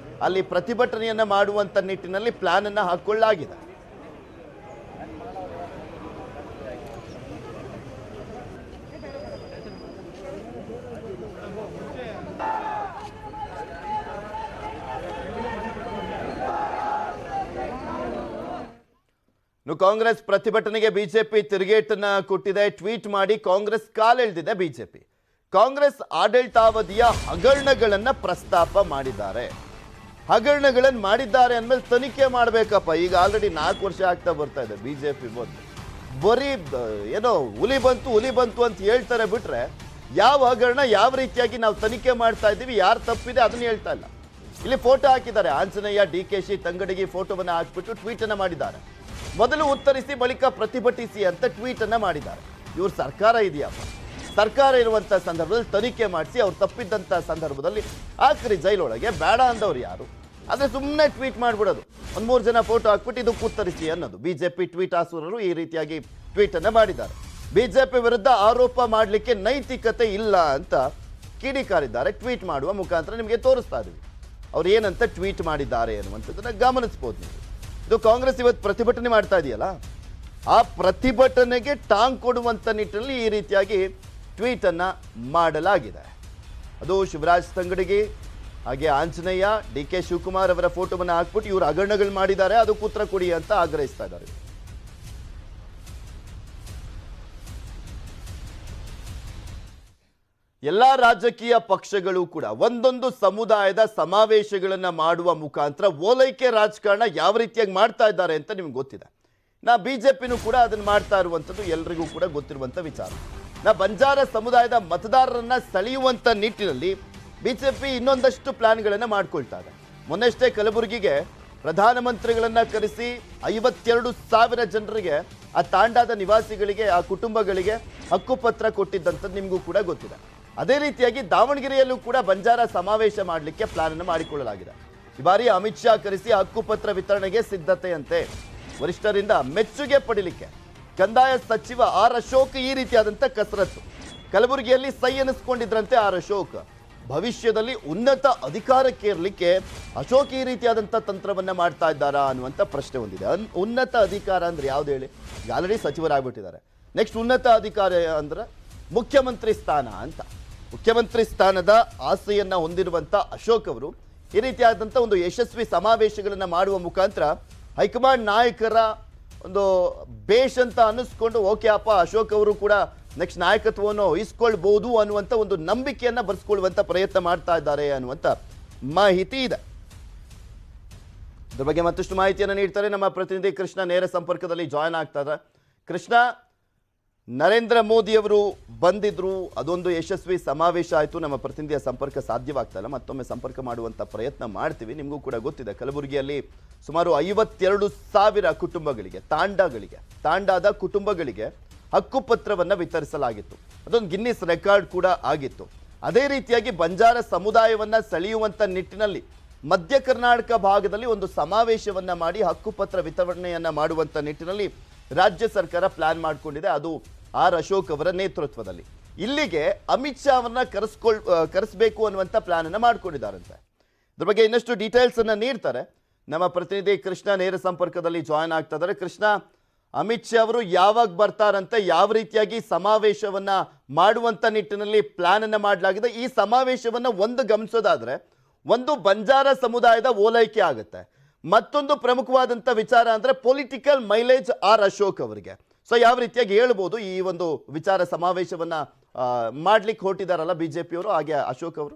A: ಅಲ್ಲಿ ಪ್ರತಿಭಟನೆಯನ್ನ ಮಾಡುವಂತ ನಿಟ್ಟಿನಲ್ಲಿ ಪ್ಲಾನ್ ಅನ್ನ ಹಾಕೊಳ್ಳಲಾಗಿದೆ. ಕಾಂಗ್ರೆಸ್ ಪ್ರತಿಭಟನೆಗೆ ಬಿಜೆಪಿ ತಿರುಗೇಟನ್ನ ಕೊಟ್ಟಿದೆ. ಟ್ವೀಟ್ ಮಾಡಿ ಕಾಂಗ್ರೆಸ್ ಕಾಲೆಳೆದಿದೆ ಬಿಜೆಪಿ. ಕಾಂಗ್ರೆಸ್ ಆಡಳಿತಾವಧಿಯ ಹಗರಣಗಳನ್ನ ಪ್ರಸ್ತಾಪ ಮಾಡಿದ್ದಾರೆ. ಹಗರಣಗಳನ್ನು ಮಾಡಿದ್ದಾರೆ ಅಂದ್ಮೇಲೆ ತನಿಖೆ ಮಾಡಬೇಕಪ್ಪ. ಈಗ ಆಲ್ರೆಡಿ 4 ವರ್ಷ ಆಗ್ತಾ ಬರ್ತಾ ಇದೆ ಬಿಜೆಪಿ ಬಂದು. ಬರೀ ಹುಲಿ ಬಂತು ಅಂತ ಹೇಳ್ತಾರೆ ಬಿಟ್ರೆ ಯಾವ ಹಗರಣ ಯಾವ ರೀತಿಯಾಗಿ ನಾವು ತನಿಖೆ ಮಾಡ್ತಾ ಇದ್ದೀವಿ, ಯಾರು ತಪ್ಪಿದೆ ಅದನ್ನ ಹೇಳ್ತಾ ಇಲ್ಲ. ಇಲ್ಲಿ ಫೋಟೋ ಹಾಕಿದ್ದಾರೆ. ಆಂಜನೇಯ, ಡಿ.ಕೆ.ಶಿ, ತಂಗಡಗಿ ಫೋಟೋವನ್ನ ಹಾಕ್ಬಿಟ್ಟು ಟ್ವೀಟ್ ಅನ್ನ ಮಾಡಿದ್ದಾರೆ. ಮೊದಲು ಉತ್ತರಿಸಿ ಬಳಿಕ ಪ್ರತಿಭಟಿಸಿ ಅಂತ ಟ್ವೀಟ್ ಅನ್ನ ಮಾಡಿದ್ದಾರೆ. ಇವ್ರ ಸರ್ಕಾರ ಇದೆಯಪ್ಪ. ಸರ್ಕಾರ ಇರುವಂತ ಸಂದರ್ಭದಲ್ಲಿ ತನಿಖೆ ಮಾಡಿಸಿ ಅವ್ರು ತಪ್ಪಿದ್ದಂತ ಸಂದರ್ಭದಲ್ಲಿ ಆಖರಿ ಜೈಲೊಳಗೆ ಬೇಡ ಅಂದವ್ರು ಯಾರು? ಆದ್ರೆ ಸುಮ್ಮನೆ ಟ್ವೀಟ್ ಮಾಡ್ಬಿಡೋದು, 1-3 ಜನ ಫೋಟೋ ಹಾಕ್ಬಿಟ್ಟು ಇದಕ್ಕೆ ಉತ್ತರಿಸಿ ಅನ್ನೋದು. ಬಿಜೆಪಿ ಟ್ವೀಟ್ ಆಸುರರು ಈ ರೀತಿಯಾಗಿ ಟ್ವೀಟ್ ಅನ್ನ ಮಾಡಿದ್ದಾರೆ. ಬಿಜೆಪಿ ವಿರುದ್ಧ ಆರೋಪ ಮಾಡಲಿಕ್ಕೆ ನೈತಿಕತೆ ಇಲ್ಲ ಅಂತ ಕಿಡಿಕಾರಿದ್ದಾರೆ. ಟ್ವೀಟ್ ಮಾಡುವ ಮುಖಾಂತರ ನಿಮಗೆ ತೋರಿಸ್ತಾ ಇದೀವಿ ಅವ್ರು ಏನಂತ ಟ್ವೀಟ್ ಮಾಡಿದ್ದಾರೆ ಅನ್ನುವಂಥದ್ದನ್ನ ಗಮನಿಸಬಹುದು ನೀವು. ಇದು ಕಾಂಗ್ರೆಸ್ ಇವತ್ತು ಪ್ರತಿಭಟನೆ ಮಾಡ್ತಾ ಇದೆಯಲ್ಲ, ಆ ಪ್ರತಿಭಟನೆಗೆ ಟಾಂಗ್ ಕೊಡುವಂತ ನಿಟ್ಟಿನಲ್ಲಿ ಈ ರೀತಿಯಾಗಿ ಟ್ವೀಟ್ ಅನ್ನ ಮಾಡಲಾಗಿದೆ. ಅದು ಶಿವರಾಜ್ ತಂಗಡಗಿ ಹಾಗೆ ಆಂಜನೇಯ, ಡಿ.ಕೆ. ಶಿವಕುಮಾರ್ ಅವರ ಫೋಟೋವನ್ನು ಹಾಕ್ಬಿಟ್ಟು ಇವರು ಹಗರಣಗಳು ಮಾಡಿದ್ದಾರೆ, ಅದಕ್ಕೆ ಉತ್ತರ ಕೊಡಿ ಅಂತ ಆಗ್ರಹಿಸ್ತಾ ಇದ್ದಾರೆ. ಎಲ್ಲಾ ರಾಜಕೀಯ ಪಕ್ಷಗಳು ಕೂಡ ಒಂದೊಂದು ಸಮುದಾಯದ ಸಮಾವೇಶಗಳನ್ನ ಮಾಡುವ ಮುಖಾಂತರ ಓಲೈಕೆ ರಾಜಕಾರಣ ಯಾವ ರೀತಿಯಾಗಿ ಮಾಡ್ತಾ ಇದ್ದಾರೆ ಅಂತ ನಿಮ್ಗೆ ಗೊತ್ತಿದೆ. ಬಿಜೆಪಿನೂ ಕೂಡ ಅದನ್ನ ಮಾಡ್ತಾ ಇರುವಂಥದ್ದು ಎಲ್ರಿಗೂ ಕೂಡ ಗೊತ್ತಿರುವಂಥ ವಿಚಾರ. ಬಂಜಾರ ಸಮುದಾಯದ ಮತದಾರರನ್ನ ಸೆಳೆಯುವಂಥ ನಿಟ್ಟಿನಲ್ಲಿ ಬಿಜೆಪಿ ಇನ್ನೊಂದಷ್ಟು ಪ್ಲಾನ್ಗಳನ್ನು ಮಾಡ್ಕೊಳ್ತಾ ಇದೆ. ಮೊನ್ನೆಷ್ಟೇ ಕಲಬುರಗಿಗೆ ಪ್ರಧಾನಮಂತ್ರಿಗಳನ್ನ ಕರೆಸಿ 52,000 ಜನರಿಗೆ, ಆ ತಾಂಡಾದ ನಿವಾಸಿಗಳಿಗೆ, ಆ ಕುಟುಂಬಗಳಿಗೆ ಹಕ್ಕುಪತ್ರ ಕೊಟ್ಟಿದ್ದಂಥದ್ದು ನಿಮಗೂ ಕೂಡ ಗೊತ್ತಿದೆ. ಅದೇ ರೀತಿಯಾಗಿ ದಾವಣಗೆರೆಯಲ್ಲೂ ಕೂಡ ಬಂಜಾರ ಸಮಾವೇಶ ಮಾಡಲಿಕ್ಕೆ ಪ್ಲಾನ್ ಅನ್ನು ಮಾಡಿಕೊಳ್ಳಲಾಗಿದೆ. ಈ ಬಾರಿ ಅಮಿತ್ ಶಾ ಕರೆಸಿ ಹಕ್ಕುಪತ್ರ ವಿತರಣೆಗೆ ಸಿದ್ಧತೆಯಂತೆ. ವರಿಷ್ಠರಿಂದ ಮೆಚ್ಚುಗೆ ಪಡಿಲಿಕ್ಕೆ ಕಂದಾಯ ಸಚಿವ ಆರ್ ಅಶೋಕ್ ಈ ರೀತಿಯಾದಂಥ ಕಸರತ್ತು. ಕಲಬುರಗಿಯಲ್ಲಿ ಸೈ ಎನಿಸ್ಕೊಂಡಿದ್ರಂತೆ ಆರ್ ಅಶೋಕ್. ಭವಿಷ್ಯದಲ್ಲಿ ಉನ್ನತ ಅಧಿಕಾರಕ್ಕೆ ಇರಲಿಕ್ಕೆ ಅಶೋಕ್ ಈ ರೀತಿಯಾದಂಥ ತಂತ್ರವನ್ನ ಮಾಡ್ತಾ ಇದ್ದಾರಾ ಅನ್ನುವಂಥ ಪ್ರಶ್ನೆ ಹೊಂದಿದೆ. ಉನ್ನತ ಅಧಿಕಾರ ಅಂದ್ರೆ ಯಾವ್ದು ಹೇಳಿ? ಆಲ್ರೆಡಿ ಸಚಿವರಾಗ್ಬಿಟ್ಟಿದ್ದಾರೆ. ನೆಕ್ಸ್ಟ್ ಉನ್ನತ ಅಧಿಕಾರ ಅಂದ್ರೆ ಮುಖ್ಯಮಂತ್ರಿ ಸ್ಥಾನ ಅಂತ. ಮುಖ್ಯಮಂತ್ರಿ ಸ್ಥಾನದ ಆಸೆಯನ್ನ ಹೊಂದಿರುವಂಥ ಅಶೋಕ್ ಅವರು ಈ ರೀತಿಯಾದಂಥ ಒಂದು ಯಶಸ್ವಿ ಸಮಾವೇಶಗಳನ್ನ ಮಾಡುವ ಮುಖಾಂತರ ಹೈಕಮಾಂಡ್ ನಾಯಕರ ಒಂದು ಬೇಷ್ ಅಂತ ಅನ್ನಿಸ್ಕೊಂಡು ಓಕೆ ಅಪ್ಪ ಅಶೋಕ್ ಅವರು ಕೂಡ ನೆಕ್ಸ್ಟ್ ನಾಯಕತ್ವವನ್ನು ವಹಿಸ್ಕೊಳ್ಬಹುದು ಅನ್ನುವಂಥ ಒಂದು ನಂಬಿಕೆಯನ್ನ ಬರ್ಸ್ಕೊಳ್ಳುವಂಥ ಪ್ರಯತ್ನ ಮಾಡ್ತಾ ಇದ್ದಾರೆ ಅನ್ನುವಂಥ ಮಾಹಿತಿ ಇದೆ. ಇದ್ರ ಬಗ್ಗೆ ಮತ್ತಷ್ಟು ಮಾಹಿತಿಯನ್ನು ನೀಡ್ತಾರೆ ನಮ್ಮ ಪ್ರತಿನಿಧಿ ಕೃಷ್ಣ. ನೇರ ಸಂಪರ್ಕದಲ್ಲಿ ಜಾಯ್ನ್ ಆಗ್ತಾರೆ. ಕೃಷ್ಣ, ನರೇಂದ್ರ ಮೋದಿ ಅವರು ಬಂದಿದ್ರು, ಅದೊಂದು ಯಶಸ್ವಿ ಸಮಾವೇಶ ಆಯಿತು. ನಮ್ಮ ಪ್ರತಿನಿಧಿಯ ಸಂಪರ್ಕ ಸಾಧ್ಯವಾಗ್ತಾ ಇಲ್ಲ, ಮತ್ತೊಮ್ಮೆ ಸಂಪರ್ಕ ಮಾಡುವಂಥ ಪ್ರಯತ್ನ ಮಾಡ್ತೀವಿ. ನಿಮಗೂ ಕೂಡ ಗೊತ್ತಿದೆ, ಕಲಬುರಗಿಯಲ್ಲಿ ಸುಮಾರು 52,000 ಕುಟುಂಬಗಳಿಗೆ, ತಾಂಡಾದ ಕುಟುಂಬಗಳಿಗೆ ಹಕ್ಕುಪತ್ರವನ್ನು ವಿತರಿಸಲಾಗಿತ್ತು. ಅದೊಂದು ಗಿನ್ನಿಸ್ ರೆಕಾರ್ಡ್ ಕೂಡ ಆಗಿತ್ತು. ಅದೇ ರೀತಿಯಾಗಿ ಬಂಜಾರ ಸಮುದಾಯವನ್ನ ಸೆಳೆಯುವಂಥ ನಿಟ್ಟಿನಲ್ಲಿ ಮಧ್ಯ ಕರ್ನಾಟಕ ಭಾಗದಲ್ಲಿ ಒಂದು ಸಮಾವೇಶವನ್ನ ಮಾಡಿ ಹಕ್ಕುಪತ್ರ ವಿತರಣೆಯನ್ನ ಮಾಡುವಂಥ ನಿಟ್ಟಿನಲ್ಲಿ ರಾಜ್ಯ ಸರ್ಕಾರ ಪ್ಲಾನ್ ಮಾಡಿಕೊಂಡಿದೆ. ಅದು ಆರ್ ಅಶೋಕ್ ಅವರ ನೇತೃತ್ವದಲ್ಲಿ. ಇಲ್ಲಿಗೆ ಅಮಿತ್ ಶಾ ಅವರನ್ನ ಕರೆಸಬೇಕು ಅನ್ನುವಂಥ ಪ್ಲಾನ್ ಅನ್ನ ಮಾಡ್ಕೊಂಡಿದ್ದಾರಂತೆ. ಇದ್ರ ಬಗ್ಗೆ ಇನ್ನಷ್ಟು ಡೀಟೇಲ್ಸ್ ಅನ್ನ ನೀಡ್ತಾರೆ ನಮ್ಮ ಪ್ರತಿನಿಧಿ ಕೃಷ್ಣ. ನೇರ ಸಂಪರ್ಕದಲ್ಲಿ ಜಾಯ್ನ್ ಆಗ್ತಾ ಇದ್ದಾರೆ. ಕೃಷ್ಣ, ಅಮಿತ್ ಶಾ ಅವರು ಯಾವಾಗ ಬರ್ತಾರಂತೆ, ಯಾವ ರೀತಿಯಾಗಿ ಸಮಾವೇಶವನ್ನ ಮಾಡುವಂತ ನಿಟ್ಟಿನಲ್ಲಿ ಪ್ಲಾನ್ ಅನ್ನ ಮಾಡಲಾಗಿದೆ? ಈ ಸಮಾವೇಶವನ್ನ ಒಂದು ಗಮನಿಸೋದಾದ್ರೆ ಒಂದು ಬಂಜಾರ ಸಮುದಾಯದ ಓಲೈಕೆ ಆಗುತ್ತೆ, ಮತ್ತೊಂದು ಪ್ರಮುಖವಾದಂಥ ವಿಚಾರ ಅಂದ್ರೆ ಪೊಲಿಟಿಕಲ್ ಮೈಲೇಜ್ ಆರ್ ಅಶೋಕ್ ಅವರಿಗೆ. ಸೊ ಯಾವ ರೀತಿಯಾಗಿ ಹೇಳ್ಬೋದು ಈ ಒಂದು ವಿಚಾರ ಸಮಾವೇಶವನ್ನ ಮಾಡ್ಲಿಕ್ಕೆ ಹೊರಟಿದಾರಲ್ಲ ಬಿಜೆಪಿ ಅವರು, ಹಾಗೆ ಅಶೋಕ್ ಅವರು?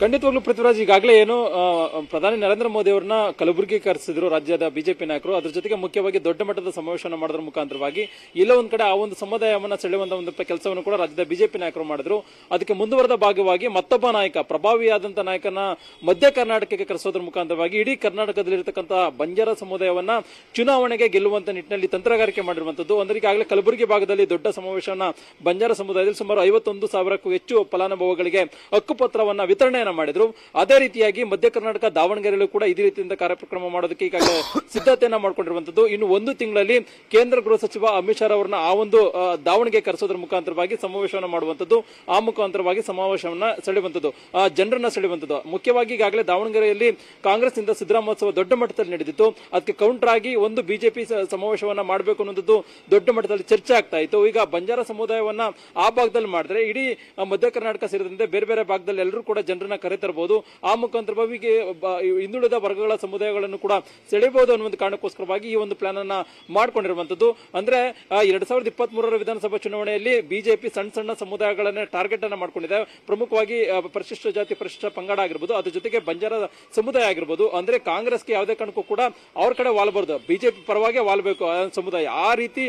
D: ಖಂಡಿತವಾಗ್ಲೂ ಪೃಥ್ವಿರಾಜ್, ಈಗಾಗಲೇ ಏನು ಪ್ರಧಾನಿ ನರೇಂದ್ರ ಮೋದಿ ಅವರನ್ನ ಕಲಬುರಗಿ ಕರೆಸಿದ್ರು ರಾಜ್ಯದ ಬಿಜೆಪಿ ನಾಯಕರು. ಅದ್ರ ಜೊತೆಗೆ ಮುಖ್ಯವಾಗಿ ದೊಡ್ಡ ಮಟ್ಟದ ಸಮಾವೇಶವನ್ನು ಮಾಡೋದ್ರ ಮುಖಾಂತರವಾಗಿ ಎಲ್ಲ ಒಂದ್ ಕಡೆ ಆ ಒಂದು ಸಮುದಾಯವನ್ನ ಸೆಳೆಯುವಂತಹ ಒಂದು ಕೆಲಸವನ್ನು ಕೂಡ ರಾಜ್ಯದ ಬಿಜೆಪಿ ನಾಯಕರು ಮಾಡಿದ್ರು. ಅದಕ್ಕೆ ಮುಂದುವರೆದ ಭಾಗವಾಗಿ ಮತ್ತೊಬ್ಬ ನಾಯಕ, ಪ್ರಭಾವಿಯಾದಂತಹ ನಾಯಕನ ಮಧ್ಯ ಕರ್ನಾಟಕಕ್ಕೆ ಕರೆಸೋದ್ರ ಮುಖಾಂತರವಾಗಿ ಇಡೀ ಕರ್ನಾಟಕದಲ್ಲಿರತಕ್ಕಂತಹ ಬಂಜಾರ ಸಮುದಾಯವನ್ನ ಚುನಾವಣೆಗೆ ಗೆಲ್ಲುವಂತ ನಿಟ್ಟಿನಲ್ಲಿ ತಂತ್ರಗಾರಿಕೆ ಮಾಡಿರುವಂತದ್ದು. ಅಂದ್ರೆ ಈಗಾಗಲೇ ಕಲಬುರಗಿ ಭಾಗದಲ್ಲಿ ದೊಡ್ಡ ಸಮಾವೇಶವನ್ನ ಬಂಜಾರ ಸಮುದಾಯದಲ್ಲಿ ಸುಮಾರು 51,000ಕ್ಕೂ ಹೆಚ್ಚು ಫಲಾನುಭವಿಗಳಿಗೆ ಹಕ್ಕುಪತ್ರವನ್ನ ವಿತರಣೆಯನ್ನ ಮಾಡಿದ್ರು. ಅದೇ ರೀತಿಯಾಗಿ ಮಧ್ಯ ಕರ್ನಾಟಕ ದಾವಣಗೆರೆಯಲ್ಲೂ ಕೂಡ ಇದೇ ರೀತಿಯಿಂದ ಕಾರ್ಯಕ್ರಮ ಮಾಡೋದಕ್ಕೆ ಈಗಾಗಲೇ ಸಿದ್ಧತೆಯನ್ನ ಮಾಡ್ಕೊಂಡಿರುವಂತದ್ದು. ಇನ್ನು ಒಂದು ತಿಂಗಳಲ್ಲಿ ಕೇಂದ್ರ ಗೃಹ ಸಚಿವ ಅಮಿತ್ ಶಾ ಅವರನ್ನ ಆ ಒಂದು ದಾವಣಗೆರೆ ಕರೆಸೋದ್ರ ಮುಖಾಂತರವಾಗಿ ಸಮಾವೇಶವನ್ನು ಮಾಡುವಂತದ್ದು, ಆ ಮುಖಾಂತರವಾಗಿ ಸಮಾವೇಶವನ್ನ ಸೆಳೆಯುವಂತದ್ದು, ಜನರನ್ನ ಸೆಳೆಯುವಂತದ್ದು. ಮುಖ್ಯವಾಗಿ ಈಗಾಗಲೇ ದಾವಣಗೆರೆಯಲ್ಲಿ ಕಾಂಗ್ರೆಸ್ ನಿಂದ ಸಿದ್ದರಾಮೋತ್ಸವ ದೊಡ್ಡ ಮಟ್ಟದಲ್ಲಿ ನಡೆದಿತ್ತು. ಅದಕ್ಕೆ ಕೌಂಟರ್ ಆಗಿ ಒಂದು ಬಿಜೆಪಿ ಸಮಾವೇಶವನ್ನ ಮಾಡಬೇಕು ಅನ್ನೋದು ದೊಡ್ಡ ಮಟ್ಟದಲ್ಲಿ ಚರ್ಚೆ ಆಗ್ತಾ ಇತ್ತು. ಈಗ ಬಂಜಾರ ಸಮುದಾಯವನ್ನ ಆ ಭಾಗದಲ್ಲಿ ಮಾಡಿದ್ರೆ ಇಡೀ ಮಧ್ಯ ಕರ್ನಾಟಕ ಸೇರಿದಂತೆ ಬೇರೆ ಬೇರೆ ಭಾಗದಲ್ಲಿ ಎಲ್ಲರೂ ಕೂಡ ಜನರನ್ನ ಕರೆತರಬಹುದು. ಆ ಮುಖಾಂತರವಾಗಿ ಹಿಂದುಳಿದ ವರ್ಗಗಳ ಸಮುದಾಯಗಳನ್ನು ಕೂಡ ಸೆಳೆಯಬಹುದು ಅನ್ನುವಂಥ ಕಾರಣಕ್ಕೋಸ್ಕರವಾಗಿ ಈ ಒಂದು ಪ್ಲಾನ್ ಅನ್ನ ಮಾಡ್ಕೊಂಡಿರುವಂತದ್ದು. ಅಂದ್ರೆ 2023 ವಿಧಾನಸಭಾ ಚುನಾವಣೆಯಲ್ಲಿ ಬಿಜೆಪಿ ಸಣ್ಣ ಸಮುದಾಯಗಳನ್ನ ಟಾರ್ಗೆಟ್ ಅನ್ನ ಮಾಡ್ಕೊಂಡಿದೆ. ಪ್ರಮುಖವಾಗಿ ಪರಿಶಿಷ್ಟ ಜಾತಿ, ಪರಿಶಿಷ್ಟ ಪಂಗಡ ಆಗಿರ್ಬೋದು, ಅದ್ರ ಜೊತೆಗೆ ಬಂಜಾರ ಸಮುದಾಯ ಆಗಿರ್ಬೋದು. ಅಂದ್ರೆ ಕಾಂಗ್ರೆಸ್ಗೆ ಯಾವುದೇ ಕಾರಣಕ್ಕೂ ಕೂಡ ಅವ್ರ ಕಡೆ ವಾಲಬಾರದು, ಬಿಜೆಪಿ ಪರವಾಗಿ ವಾಲಬೇಕು ಆ ಸಮುದಾಯ. ಆ ರೀತಿ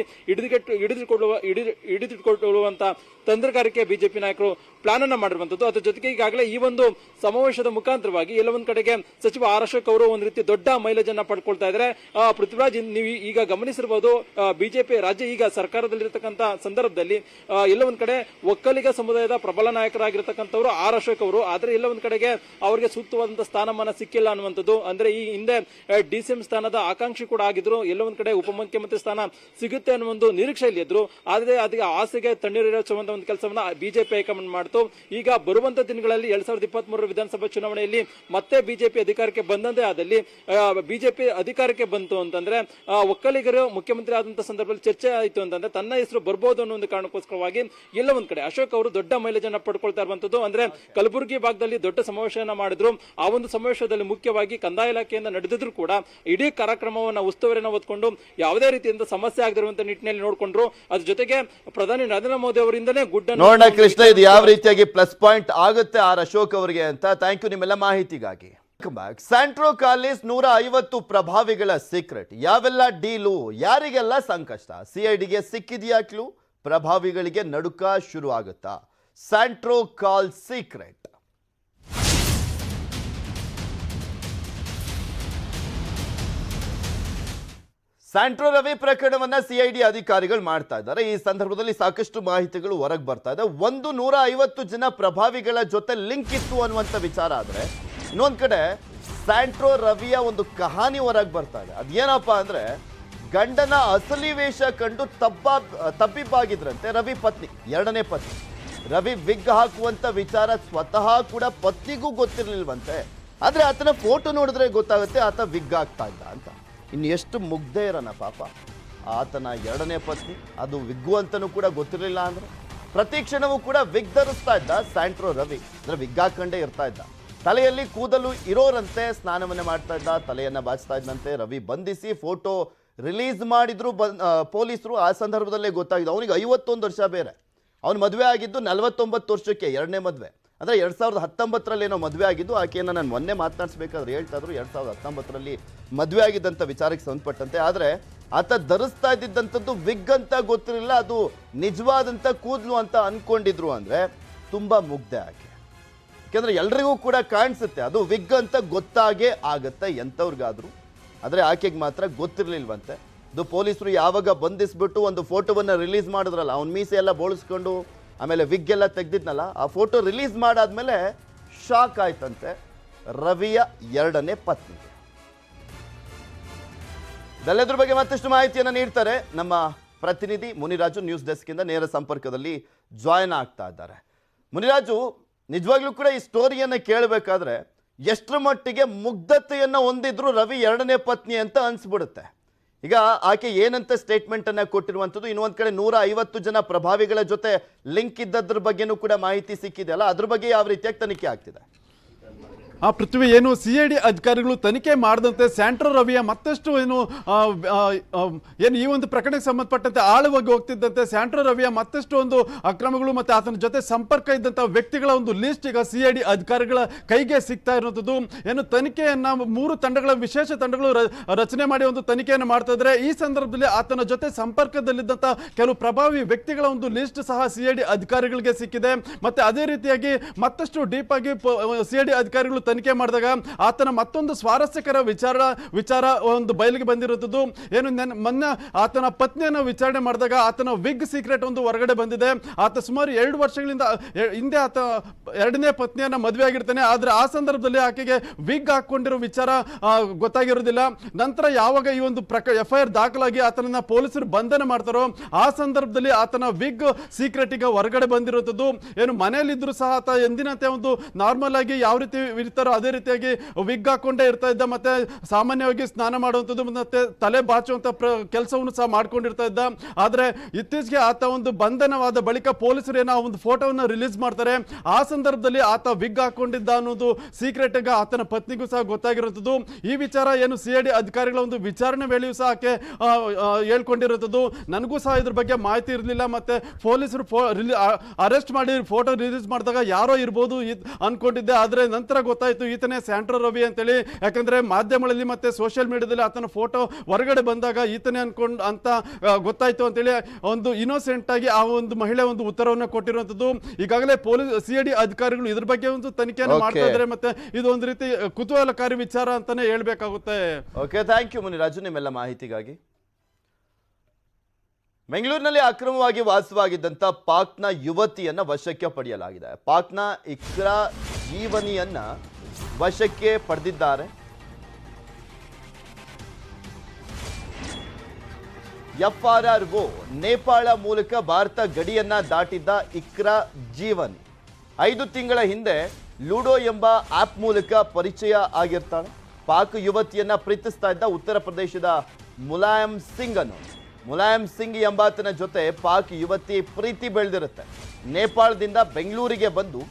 D: ಹಿಡಿದಿಟ್ಕೊಳ್ಳುವಂತ ತಂತ್ರಗಾರಿಕೆ ಬಿಜೆಪಿ ನಾಯಕರು ಪ್ಲಾನ್ ಅನ್ನ ಮಾಡಿರುವಂತದ್ದು. ಅದ್ರ ಜೊತೆಗೆ ಈಗಾಗಲೇ ಈ ಒಂದು ಸಮಾವೇಶದ ಮುಖಾಂತರವಾಗಿ ಎಲ್ಲ ಒಂದ್ ಕಡೆಗೆ ಸಚಿವ ಆರ್ ಅಶೋಕ್ ಅವರು ಒಂದ್ ರೀತಿ ದೊಡ್ಡ ಮೈಲೇಜ್ ಅನ್ನ ಪಡ್ಕೊಳ್ತಾ ಇದ್ದಾರೆ. ಪೃಥ್ವಿರಾಜ್, ನೀವು ಈಗ ಗಮನಿಸಿರಬಹುದು, ಬಿಜೆಪಿ ರಾಜ್ಯ ಈಗ ಸರ್ಕಾರದಲ್ಲಿರತಕ್ಕಂತ ಸಂದರ್ಭದಲ್ಲಿ ಎಲ್ಲ ಒಂದ್ ಕಡೆ ಒಕ್ಕಲಿಗ ಸಮುದಾಯದ ಪ್ರಬಲ ನಾಯಕರಾಗಿರ್ತಕ್ಕಂಥವ್ರು ಆರ್ ಅಶೋಕ್ ಅವರು. ಆದ್ರೆ ಎಲ್ಲ ಒಂದ್ ಕಡೆಗೆ ಅವರಿಗೆ ಸೂಕ್ತವಾದಂತಹ ಸ್ಥಾನಮಾನ ಸಿಕ್ಕಿಲ್ಲ ಅನ್ನುವಂಥದ್ದು. ಅಂದ್ರೆ ಈ ಹಿಂದೆ ಡಿಸಿಎಂ ಸ್ಥಾನದ ಆಕಾಂಕ್ಷಿ ಕೂಡ ಆಗಿದ್ರು, ಎಲ್ಲ ಒಂದ್ ಕಡೆ ಉಪಮುಖ್ಯಮಂತ್ರಿ ಸ್ಥಾನ ಸಿಗುತ್ತೆ ಅನ್ನೋ ಒಂದು ನಿರೀಕ್ಷೆಯಲ್ಲಿ ಇದ್ರು. ಆದ್ರೆ ಅದಕ್ಕೆ ಆಸೆಗೆ ತಣ್ಣೀರು ಒಂದು ಕೆಲಸವನ್ನ ಬಿಜೆಪಿ ಹೈಕಮಾಂಡ್ ಮಾಡ್ತು. ಈಗ ಬರುವಂತ ದಿನಗಳಲ್ಲಿ 2023 ವಿಧಾನಸಭಾ ಚುನಾವಣೆಯಲ್ಲಿ ಮತ್ತೆ ಬಿಜೆಪಿ ಅಧಿಕಾರಕ್ಕೆ ಬಂದಂತೆ ಆದಲ್ಲಿ ಬಿಜೆಪಿ ಅಧಿಕಾರಕ್ಕೆ ಬಂತು ಅಂತಂದ್ರೆ ಒಕ್ಕಲಿಗರು ಮುಖ್ಯಮಂತ್ರಿ ಆದಂತ ಸಂದರ್ಭದಲ್ಲಿ ಚರ್ಚೆ ಆಯಿತು ಅಂತಂದ್ರೆ ತನ್ನ ಹೆಸರು ಬರ್ಬೋದು ಅನ್ನೋ ಒಂದು ಕಾರಣಕ್ಕೋಸ್ಕರವಾಗಿ ಎಲ್ಲ ಒಂದ್ ಕಡೆ ಅಶೋಕ್ ಅವರು ದೊಡ್ಡ ಮೈಲೇಜ್ ಅನ್ನ ಪಡ್ಕೊಳ್ತಾ ಇರುವಂತದ್ದು. ಅಂದ್ರೆ ಕಲಬುರಗಿ ಭಾಗದಲ್ಲಿ ದೊಡ್ಡ ಸಮಾವೇಶವನ್ನ ಮಾಡಿದ್ರು. ಆ ಒಂದು ಸಮಾವೇಶದಲ್ಲಿ ಮುಖ್ಯವಾಗಿ ಕಂದಾಯ ಇಲಾಖೆಯಿಂದ ನಡೆದಿದ್ರು ಕೂಡ ಇಡೀ ಕಾರ್ಯಕ್ರಮವನ್ನ ಉಸ್ತುವಾರಿಯನ್ನು ಹೊತ್ಕೊಂಡು ಯಾವುದೇ ರೀತಿಯಿಂದ ಸಮಸ್ಯೆ ಆಗದಿರುವಂತ ನಿಟ್ಟಿನಲ್ಲಿ ನೋಡ್ಕೊಂಡ್ರು. ಅದ್ರ ಜೊತೆಗೆ ಪ್ರಧಾನಿ ನರೇಂದ್ರ ಮೋದಿ ಅವರಿಂದನೇ ಗುಡ್
A: ನೋಡೋಣ ಕೃಷ್ಣ, ಇದು ಯಾವ ರೀತಿಯಾಗಿ ಪ್ಲಸ್ ಪಾಯಿಂಟ್ ಆಗುತ್ತೆ ಆರ್ ಅಶೋಕ್ ಅವರಿಗೆ ಅಂತ. ಥ್ಯಾಂಕ್ ಯು ನಿಮ್ಮೆಲ್ಲ ಮಾಹಿತಿಗಾಗಿ. ಸ್ಯಾಂಟ್ರೋ ಕಾಲೇಜ್ 150 ಪ್ರಭಾವಿಗಳ ಸೀಕ್ರೆಟ್, ಯಾವೆಲ್ಲ ಡೀಲು, ಯಾರಿಗೆಲ್ಲ ಸಂಕಷ್ಟ, ಸಿಐಡಿಗೆ ಸಿಕ್ಕಿದೆಯಾ ಕ್ಲೂ, ಪ್ರಭಾವಿಗಳಿಗೆ ನಡುಕ ಶುರು ಆಗುತ್ತಾ? ಸ್ಯಾಂಟ್ರೋ ಕಾಲ್ ಸೀಕ್ರೆಟ್. ಸ್ಯಾಂಟ್ರೋ ರವಿ ಪ್ರಕರಣವನ್ನ ಸಿಐಡಿ ಅಧಿಕಾರಿಗಳು ಮಾಡ್ತಾ ಇದ್ದಾರೆ. ಈ ಸಂದರ್ಭದಲ್ಲಿ ಸಾಕಷ್ಟು ಮಾಹಿತಿಗಳು ಹೊರಗೆ ಬರ್ತಾ ಇದೆ. 150 ಜನ ಪ್ರಭಾವಿಗಳ ಜೊತೆ ಲಿಂಕ್ ಇತ್ತು ಅನ್ನುವಂಥ ವಿಚಾರ ಆದ್ರೆ, ಇನ್ನೊಂದ್ ಕಡೆ ಸ್ಯಾಂಟ್ರೋ ರವಿಯ ಒಂದು ಕಹಾನಿ ಹೊರಗೆ ಬರ್ತಾ ಇದೆ. ಅದೇನಪ್ಪ ಅಂದ್ರೆ, ಗಂಡನ ಅಸಲಿ ವೇಷ ಕಂಡು ತಬ್ಬಿಬ್ಬಾಗಿದ್ರಂತೆ ರವಿ ಪತ್ನಿ, ಎರಡನೇ ಪತ್ನಿ. ರವಿ ವಿಗ್ ಹಾಕುವಂತ ವಿಚಾರ ಸ್ವತಃ ಕೂಡ ಪತ್ನಿಗೂ ಗೊತ್ತಿರ್ಲಿಲ್ವಂತೆ. ಆದ್ರೆ ಆತನ ಫೋಟೋ ನೋಡಿದ್ರೆ ಗೊತ್ತಾಗುತ್ತೆ ಆತ ವಿಗ್ ಆಗ್ತಾ ಇದ್ದ ಅಂತ. ಇನ್ನು ಎಷ್ಟು ಮುಗ್ಧೆ ಇರೋಣ ಪಾಪ ಆತನ ಎರಡನೇ ಪತ್ನಿ, ಅದು ವಿಗ್ಗು ಅಂತನೂ ಕೂಡ ಗೊತ್ತಿರಲಿಲ್ಲ. ಅಂದ್ರೆ ಪ್ರತಿ ಕ್ಷಣವೂ ಕೂಡ ವಿಗ್ ಧರಿಸ್ತಾ ಇದ್ದ ಸ್ಯಾಂಟ್ರೋ ರವಿ. ಅಂದ್ರೆ ವಿಗ್ ಹಾಕೊಂಡೇ ಇರ್ತಾ ಇದ್ದ. ತಲೆಯಲ್ಲಿ ಕೂದಲು ಇರೋರಂತೆ ಸ್ನಾನವನ್ನೇ ಮಾಡ್ತಾ ಇದ್ದ, ತಲೆಯನ್ನ ಬಾಚ್ತಾ ಇದ್ದಂತೆ. ರವಿ ಬಂಧಿಸಿ ಫೋಟೋ ರಿಲೀಸ್ ಮಾಡಿದ್ರು ಪೊಲೀಸರು. ಆ ಸಂದರ್ಭದಲ್ಲೇ ಗೊತ್ತಾಗಿದೆ ಅವನಿಗೆ 51 ವರ್ಷ. ಬೇರೆ ಅವ್ನು ಮದುವೆ ಆಗಿದ್ದು 49 ವರ್ಷಕ್ಕೆ, ಎರಡನೇ ಮದುವೆ. ಅಂದರೆ 2019ರಲ್ಲಿ ಏನೋ ಮದುವೆ ಆಗಿದ್ದು. ಆಕೆಯನ್ನು ನಾನು ಮೊನ್ನೆ ಮಾತನಾಡಿಸ್ಬೇಕಾದ್ರೆ ಹೇಳ್ತಾ ಇದ್ರು 2019ರಲ್ಲಿ ಮದುವೆ ಆಗಿದ್ದಂಥ ವಿಚಾರಕ್ಕೆ ಸಂಬಂಧಪಟ್ಟಂತೆ. ಆದರೆ ಆತ ಧರಿಸ್ತಾ ಇದ್ದಿದ್ದಂಥದ್ದು ವಿಗ್ ಅಂತ ಗೊತ್ತಿರಲಿಲ್ಲ, ಅದು ನಿಜವಾದಂಥ ಕೂದಲು ಅಂತ ಅಂದ್ಕೊಂಡಿದ್ರು. ಅಂದರೆ ತುಂಬ ಮುಗ್ಧೆ ಆಕೆ. ಯಾಕೆಂದರೆ ಎಲ್ರಿಗೂ ಕೂಡ ಕಾಣಿಸುತ್ತೆ ಅದು ವಿಗ್ ಅಂತ ಗೊತ್ತಾಗೇ ಆಗುತ್ತೆ ಎಂಥವ್ರಿಗಾದ್ರು. ಆದರೆ ಆಕೆಗೆ ಮಾತ್ರ ಗೊತ್ತಿರಲಿಲ್ವಂತೆ. ಅದು ಪೊಲೀಸರು ಯಾವಾಗ ಬಂಧಿಸ್ಬಿಟ್ಟು ಒಂದು ಫೋಟೋವನ್ನು ರಿಲೀಸ್ ಮಾಡಿದ್ರಲ್ಲ, ಅವ್ನ ಮೀಸೆ ಎಲ್ಲ ಬೋಳಿಸ್ಕೊಂಡು ಆಮೇಲೆ ವಿಗ್ ಎಲ್ಲ ತೆಗೆದಿದ್ನಲ್ಲ, ಆ ಫೋಟೋ ರಿಲೀಸ್ ಮಾಡಾದ್ಮೇಲೆ ಶಾಕ್ ಆಯ್ತಂತೆ ರವಿಯ ಎರಡನೇ ಪತ್ನಿ. ಇದೆಲ್ಲದ್ರ ಬಗ್ಗೆ ಮತ್ತಷ್ಟು ಮಾಹಿತಿಯನ್ನು ನೀಡ್ತಾರೆ ನಮ್ಮ ಪ್ರತಿನಿಧಿ ಮುನಿರಾಜು. ನ್ಯೂಸ್ ಡೆಸ್ಕ್ ಇಂದ ನೇರ ಸಂಪರ್ಕದಲ್ಲಿ ಜಾಯಿನ್ ಆಗ್ತಾ ಇದ್ದಾರೆ. ಮುನಿರಾಜು, ನಿಜವಾಗ್ಲೂ ಕೂಡ ಈ ಸ್ಟೋರಿಯನ್ನು ಕೇಳಬೇಕಾದ್ರೆ ಎಷ್ಟರ ಮಟ್ಟಿಗೆ ಮುಗ್ಧತೆಯನ್ನು ಹೊಂದಿದ್ರು ರವಿ ಎರಡನೇ ಪತ್ನಿ ಅಂತ ಅನ್ಸ್ಬಿಡುತ್ತೆ. ಈಗ ಆಕೆ ಏನಂತ ಸ್ಟೇಟ್ಮೆಂಟ್ ಅನ್ನ ಕೊಟ್ಟಿರುವಂಥದ್ದು, ಇನ್ನೊಂದ್ ಕಡೆ 150 ಜನ ಪ್ರಭಾವಿಗಳ ಜೊತೆ ಲಿಂಕ್ ಇದ್ದದ್ರ ಬಗ್ಗೆನೂ ಕೂಡ ಮಾಹಿತಿ ಸಿಕ್ಕಿದೆಯಲ್ಲ, ಅದ್ರ ಬಗ್ಗೆ ಯಾವ ರೀತಿಯಾಗಿ ತನಿಖೆ ಆಗ್ತಿದೆ?
E: ಆ ಪೃಥ್ವಿ, ಏನು ಸಿಐಡಿ ಅಧಿಕಾರಿಗಳು ತನಿಖೆ ಮಾಡದಂತೆ ಸ್ಯಾಂಟ್ರೋ ರವಿಯ ಮತ್ತಷ್ಟು ಏನು ಈ ಒಂದು ಪ್ರಕರಣಕ್ಕೆ ಸಂಬಂಧಪಟ್ಟಂತೆ ಆಳವಾಗಿ ಹೋಗ್ತಿದ್ದಂತೆ ಸ್ಯಾಂಟ್ರೋ ರವಿಯ ಮತ್ತಷ್ಟು ಒಂದು ಅಕ್ರಮಗಳು ಮತ್ತೆ ಆತನ ಜೊತೆ ಸಂಪರ್ಕ ಇದ್ದಂಥ ವ್ಯಕ್ತಿಗಳ ಒಂದು ಲಿಸ್ಟ್ ಈಗ ಸಿಐಡಿ ಅಧಿಕಾರಿಗಳ ಕೈಗೆ ಸಿಗ್ತಾ ಇರುವಂಥದ್ದು. ಏನು ತನಿಖೆಯನ್ನ 3 ತಂಡಗಳ ವಿಶೇಷ ತಂಡಗಳು ರಚನೆ ಮಾಡಿ ಒಂದು ತನಿಖೆಯನ್ನು ಮಾಡ್ತಾ ಇದ್ದಾರೆ. ಈ ಸಂದರ್ಭದಲ್ಲಿ ಆತನ ಜೊತೆ ಸಂಪರ್ಕದಲ್ಲಿದ್ದಂಥ ಕೆಲವು ಪ್ರಭಾವಿ ವ್ಯಕ್ತಿಗಳ ಒಂದು ಲಿಸ್ಟ್ ಸಹ ಸಿಐಡಿ ಅಧಿಕಾರಿಗಳಿಗೆ ಸಿಕ್ಕಿದೆ. ಮತ್ತೆ ಅದೇ ರೀತಿಯಾಗಿ ಮತ್ತಷ್ಟು ಡೀಪ್ ಆಗಿ ಸಿಐಡಿ ಅಧಿಕಾರಿಗಳು ತನಿಖೆ ಮಾಡಿದಾಗ ಆತನ ಮತ್ತೊಂದು ಸ್ವಾರಸ್ಯಕರ ವಿಚಾರ ಒಂದು ಬಯಲಿಗೆ ಬಂದಿರುತ್ತದೆ. ಏನು ಮೊನ್ನೆ ಆತನ ಪತ್ನಿಯನ್ನು ವಿಚಾರಣೆ ಮಾಡಿದಾಗ ಆತನ ವಿಗ್ ಸೀಕ್ರೆಟ್ ಒಂದು ಹೊರಗಡೆ ಬಂದಿದೆ. ಆತ ಸುಮಾರು 2 ವರ್ಷಗಳಿಂದ ಹಿಂದೆ ಆತ ಎರಡನೇ ಪತ್ನಿಯನ್ನ ಮದುವೆ ಆಗಿರ್ತಾನೆ. ಆದ್ರೆ ಆ ಸಂದರ್ಭದಲ್ಲಿ ಆಕೆಗೆ ವಿಗ್ ಹಾಕೊಂಡಿರೋ ವಿಚಾರ ಗೊತ್ತಾಗಿರೋದಿಲ್ಲ. ನಂತರ ಯಾವಾಗ ಈ ಒಂದು FIR ದಾಖಲಾಗಿ ಆತನನ್ನ ಪೊಲೀಸರು ಬಂಧನ ಮಾಡ್ತಾರೋ ಆ ಸಂದರ್ಭದಲ್ಲಿ ಆತನ ವಿಗ್ ಸೀಕ್ರೆಟ್ ಈಗ ಹೊರಗಡೆ ಬಂದಿರುತ್ತದೆ. ಏನು ಮನೆಯಲ್ಲಿದ್ರು ಸಹ ಆತ ಎಂದಿನಂತೆ ಒಂದು ನಾರ್ಮಲ್ ಆಗಿ ಯಾವ ರೀತಿ ಇರ್ತಾರೋ ಅದೇ ರೀತಿಯಾಗಿ ವಿಗ್ ಹಾಕೊಂಡೇ ಇರ್ತಾ ಇದ್ದ. ಮತ್ತೆ ಸಾಮಾನ್ಯವಾಗಿ ಸ್ನಾನ ಮಾಡುವಂಥದ್ದು ಮತ್ತೆ ತಲೆ ಬಾಚುವಂತ ಕೆಲಸವನ್ನು ಸಹ ಮಾಡ್ಕೊಂಡಿರ್ತಾ ಇದ್ದ. ಆದ್ರೆ ಇತ್ತೀಚೆಗೆ ಆತ ಒಂದು ಬಂಧನವಾದ ಬಳಿಕ ಪೊಲೀಸರು ಏನೋ ಒಂದು ಫೋಟೋವನ್ನು ರಿಲೀಸ್ ಮಾಡ್ತಾರೆ. ಆ ಸಂದರ್ಭದಲ್ಲಿ ಆತ ವಿಗ್ ಹಾಕೊಂಡಿದ್ದ ಅನ್ನೋದು ಸೀಕ್ರೆಟ್ ಆಗಿ ಆತನ ಪತ್ನಿಗೂ ಸಹ ಗೊತ್ತಾಗಿರುತ್ತದೆ. ಈ ವಿಚಾರ ಏನು ಸಿಐಡಿ ಅಧಿಕಾರಿಗಳ ಒಂದು ವಿಚಾರಣೆ ವೇಳೆಯೂ ಸಹ ಆಕೆ ಹೇಳ್ಕೊಂಡಿರುತ್ತದೆ. ನನಗೂ ಸಹ ಇದ್ರ ಬಗ್ಗೆ ಮಾಹಿತಿ ಇರಲಿಲ್ಲ. ಮತ್ತೆ ಪೊಲೀಸರು ಅರೆಸ್ಟ್ ಮಾಡಿ ಫೋಟೋ ರಿಲೀಸ್ ಮಾಡಿದಾಗ ಯಾರೋ ಇರ್ಬೋದು ಅನ್ಕೊಂಡಿದ್ದೆ. ಆದ್ರೆ ನಂತರ ಗೊತ್ತಾಯ್ತು ಈತನೇ ಸ್ಯಾಂಟ್ರೋ ರವಿ ಅಂತೇಳಿ. ಯಾಕಂದ್ರೆ ಮಾಧ್ಯಮಗಳಲ್ಲಿ ಮತ್ತೆ ಸೋಷಿಯಲ್ ಮೀಡಿಯಾದಲ್ಲಿ ಆತನ ಫೋಟೋ ಹೊರಗಡೆ ಬಂದಾಗ ಈತನೇ ಅಂತ ಗೊತ್ತಾಯ್ತು ಅಂತೇಳಿ ಒಂದು ಇನ್ನೋಸೆಂಟ್ ಆಗಿ ಆ ಒಂದು ಮಹಿಳೆ ಒಂದು ಉತ್ತರವನ್ನು ಕೊಟ್ಟಿರುವಂತದ್ದು. ಈಗಾಗಲೇ ಸಿಐಡಿ ಅಧಿಕಾರಿಗಳು ಇದ್ರ ಬಗ್ಗೆ ಒಂದು ತನಿಖೆಯನ್ನು ಮಾಡ್ತಾ ಇದ್ದಾರೆ. ಮತ್ತೆ ಇದು ಒಂದು ರೀತಿ ಕುತೂಹಲಕಾರಿ ವಿಚಾರ ಅಂತಾನೆ ಹೇಳ್ಬೇಕಾಗುತ್ತೆ.
A: ಓಕೆ, ಥ್ಯಾಂಕ್ ಯು ಮುನಿರಾಜು ನಿಮ್ಮೆಲ್ಲ ಮಾಹಿತಿಗಾಗಿ. ಬೆಂಗಳೂರಿನಲ್ಲಿ ಅಕ್ರಮವಾಗಿ ವಾಸವಾಗಿದ್ದಂಥ ಪಾಕ್ನ ಯುವತಿಯನ್ನ ವಶಕ್ಕೆ ಪಡೆಯಲಾಗಿದೆ. ಪಾಕ್ನ ಇಕ್ರಾ ಜೀವನಿಯನ್ನ ವಶಕ್ಕೆ ಪಡೆದಿದ್ದಾರೆ. FRRO ನೇಪಾಳ ಮೂಲಕ ಭಾರತ ಗಡಿಯನ್ನ ದಾಟಿದ್ದ ಇಕ್ರಾ ಜೀವನ್ 5 ತಿಂಗಳ ಹಿಂದೆ ಲೂಡೋ ಎಂಬ ಆಪ್ ಮೂಲಕ ಪರಿಚಯ ಆಗಿರ್ತಾಳೆ. ಪಾಕ್ ಯುವತಿಯನ್ನ ಪ್ರೀತಿಸ್ತಾ ಇದ್ದ ಉತ್ತರ ಪ್ರದೇಶದ ಮುಲಾಯಂ ಸಿಂಗ್ ಮುಲಾಯಂ ಸಿಂಗ್ ಎಂಬಾತನ ಜೊತೆ ಪಾಕ್ ಯುವತಿ ಪ್ರೀತಿ ಬೆಳೆದಿರುತ್ತೆ. ನೇಪಾಳದಿಂದ ಬೆಂಗಳೂರಿಗೆ ಬಂದು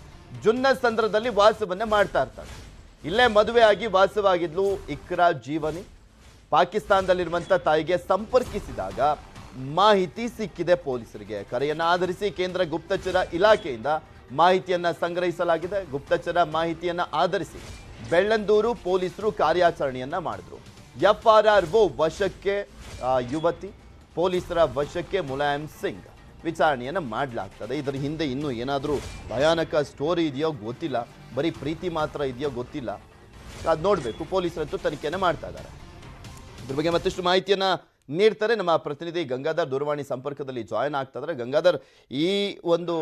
A: ಜುನ್ನಸಂದ್ರದಲ್ಲಿ ವಾಸವನ್ನ ಮಾಡ್ತಾ ಇರ್ತಾಳೆ. ಇಲ್ಲೇ ಮದುವೆ ಆಗಿ ವಾಸವಾಗಿದ್ಲು ಇಕ್ರಾ ಜೀವನಿ. ಪಾಕಿಸ್ತಾನದಲ್ಲಿರುವಂಥ ತಾಯಿಗೆ ಸಂಪರ್ಕಿಸಿದಾಗ ಮಾಹಿತಿ ಸಿಕ್ಕಿದೆ ಪೊಲೀಸರಿಗೆ. ಕರೆಯನ್ನು ಆಧರಿಸಿ ಕೇಂದ್ರ ಗುಪ್ತಚರ ಇಲಾಖೆಯಿಂದ ಮಾಹಿತಿಯನ್ನ ಸಂಗ್ರಹಿಸಲಾಗಿದೆ. ಗುಪ್ತಚರ ಮಾಹಿತಿಯನ್ನ ಆಧರಿಸಿ ಬೆಳ್ಳಂದೂರು ಪೊಲೀಸರು ಕಾರ್ಯಾಚರಣೆಯನ್ನ ಮಾಡಿದ್ರು. FRRO ವಶಕ್ಕೆ ಯುವತಿ, ಪೊಲೀಸರ ವಶಕ್ಕೆ ಮುಲಾಯಂ ಸಿಂಗ್. ವಿಚಾರಣೆಯನ್ನ ಮಾಡಲಾಗ್ತದೆ. ಇದರ ಹಿಂದೆ ಇನ್ನೂ ಏನಾದರೂ ಭಯಾನಕ ಸ್ಟೋರಿ ಇದೆಯೋ ಗೊತ್ತಿಲ್ಲ, ಬರೀ ಪ್ರೀತಿ ಮಾತ್ರ ಇದೆಯೋ ಗೊತ್ತಿಲ್ಲ. ಅದು ನೋಡಬೇಕು. ಪೊಲೀಸರಂತೂ ತನಿಖೆಯನ್ನು ಮಾಡ್ತಾ ಇದ್ದಾರೆ. ಇದ್ರ ಬಗ್ಗೆ ಮತ್ತಷ್ಟು ಮಾಹಿತಿಯನ್ನ ನೀಡ್ತಾರೆ ನಮ್ಮ ಪ್ರತಿನಿಧಿ ಗಂಗಾಧರ್. ದೂರವಾಣಿ ಸಂಪರ್ಕದಲ್ಲಿ ಜಾಯ್ನ್ ಆಗ್ತಾ ಇದ್ದಾರೆ. ಗಂಗಾಧರ್, ಈ ಒಂದು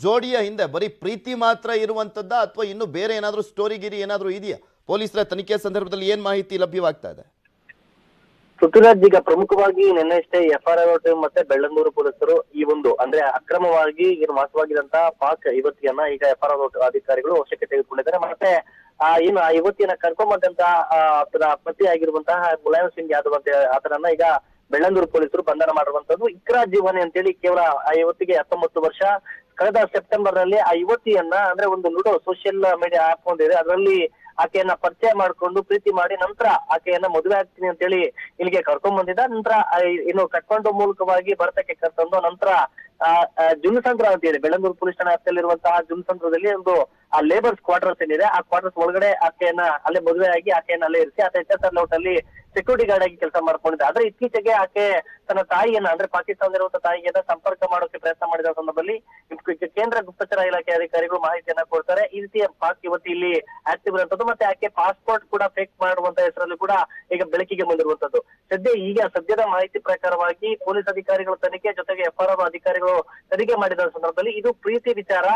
A: ಜೋಡಿಯ ಹಿಂದೆ ಬರೀ ಪ್ರೀತಿ ಮಾತ್ರ ಇರುವಂತದ್ದ ಅಥವಾ ಇನ್ನು ಬೇರೆ ಏನಾದರೂ ಸ್ಟೋರಿಗಿರಿ ಏನಾದರೂ ಇದೆಯಾ? ಪೊಲೀಸರ ತನಿಖೆ ಸಂದರ್ಭದಲ್ಲಿ ಏನ್ ಮಾಹಿತಿ ಲಭ್ಯವಾಗ್ತಾ ಇದೆ?
F: ಪೃಥ್ವಿರಾಜ್, ಈಗ ಪ್ರಮುಖವಾಗಿ ನಿನ್ನೆಷ್ಟೇ FRRO ಟೀಮ್ ಮತ್ತೆ ಬೆಳ್ಳಂದೂರು ಪೊಲೀಸರು ಈ ಒಂದು ಅಂದ್ರೆ ಅಕ್ರಮವಾಗಿ ಏನು ವಾಸವಾಗಿದ್ದಂತಹ ಪಾಕ್ ಯುವತಿಯನ್ನ ಈಗ FRRO ಅಧಿಕಾರಿಗಳು ವಶಕ್ಕೆ ತೆಗೆದುಕೊಂಡಿದ್ದಾರೆ. ಮತ್ತೆ ಏನು ಆ ಯುವತಿಯನ್ನ ಕರ್ಕೊಂಬಂದಂತ ಆತನ ಪತಿ ಆಗಿರುವಂತಹ ಮುಲಾಯಂ ಸಿಂಗ್ ಯಾದವ್ ಅಂತ ಆತನನ್ನ ಈಗ ಬೆಳ್ಳಂದೂರು ಪೊಲೀಸರು ಬಂಧನ ಮಾಡಿರುವಂತದ್ದು. ಇಕ್ರಾ ಜೀವನಿ ಅಂತೇಳಿ ಕೇವಲ ಆ ಯುವತಿಗೆ 19 ವರ್ಷ. ಕಳೆದ ಸೆಪ್ಟೆಂಬರ್ ನಲ್ಲಿ ಆ ಯುವತಿಯನ್ನ ಅಂದ್ರೆ ಒಂದು ಲೂಡೋ ಸೋಷಿಯಲ್ ಮೀಡಿಯಾ ಆಪ್ ಒಂದಿದೆ, ಅದರಲ್ಲಿ ಆಕೆಯನ್ನ ಪರಿಚಯ ಮಾಡ್ಕೊಂಡು ಪ್ರೀತಿ ಮಾಡಿ ನಂತರ ಆಕೆಯನ್ನ ಮದುವೆ ಆಗ್ತೀನಿ ಅಂತೇಳಿ ಇಲ್ಲಿಗೆ ಕರ್ಕೊಂಡ್ ಬಂದಿದ್ದ. ನಂತರ ಏನು ಕಟ್ಕೊಂಡು ಮೂಲಕವಾಗಿ ಭಾರತಕ್ಕೆ ಕರ್ತಂದು ನಂತರ ಜುನ್ಸಂದ್ರ ಅಂತ ಹೇಳಿ ಬೆಳ್ಳಂದೂರು ಪೊಲೀಸ್ ಠಾಣೆ ವ್ಯಾಪ್ತಿಯಲ್ಲಿರುವಂತಹ ಜುನ್ಸಂದ್ರದಲ್ಲಿ ಒಂದು ಆ ಲೇಬರ್ಸ್ ಕ್ವಾರ್ಟರ್ಸ್ ಏನಿದೆ ಆ ಕ್ವಾರ್ಟರ್ಸ್ ಒಳಗಡೆ ಆಕೆಯನ್ನ ಅಲ್ಲೇ ಮದುವೆ ಆಗಿ ಆಕೆಯನ್ನ ಅಲ್ಲೇ ಇರಿಸಿ ಆತ HSR ಲೇಔಟ್ ಅಲ್ಲಿ ಸೆಕ್ಯೂರಿಟಿ ಗಾರ್ಡ್ ಆಗಿ ಕೆಲಸ ಮಾಡ್ಕೊಂಡಿದ್ದೆ. ಆದ್ರೆ ಇತ್ತೀಚೆಗೆ ಆಕೆ ತನ್ನ ತಾಯಿಯನ್ನ ಅಂದ್ರೆ ಪಾಕಿಸ್ತಾನದಲ್ಲಿರುವಂತಹ ತಾಯಿಯನ್ನ ಸಂಪರ್ಕ ಮಾಡೋಕೆ ಪ್ರಯತ್ನ ಮಾಡಿದ ಸಂದರ್ಭದಲ್ಲಿ ಕೇಂದ್ರ ಗುಪ್ತಚರ ಇಲಾಖೆ ಅಧಿಕಾರಿಗಳು ಮಾಹಿತಿಯನ್ನ ಕೊಡ್ತಾರೆ. ಈ ರೀತಿಯ ಪಾಕ್ ಯುವತಿ ಇಲ್ಲಿ ಆಕ್ಟಿವ್ ಇರುವಂತದ್ದು ಮತ್ತೆ ಆಕೆ ಪಾಸ್ಪೋರ್ಟ್ ಕೂಡ ಫೇಕ್ ಮಾಡುವಂತ ಹೆಸರಲ್ಲಿ ಕೂಡ ಈಗ ಬೆಳಕಿಗೆ ಬಂದಿರುವಂತದ್ದು. ಸದ್ಯದ ಮಾಹಿತಿ ಪ್ರಕಾರವಾಗಿ ಪೊಲೀಸ್ ಅಧಿಕಾರಿಗಳು ತನಿಖೆ ಜೊತೆಗೆ FRRO ಅಧಿಕಾರಿಗಳು ತನಿಖೆ ಮಾಡಿದ ಸಂದರ್ಭದಲ್ಲಿ ಇದು ಪ್ರೀತಿ ವಿಚಾರ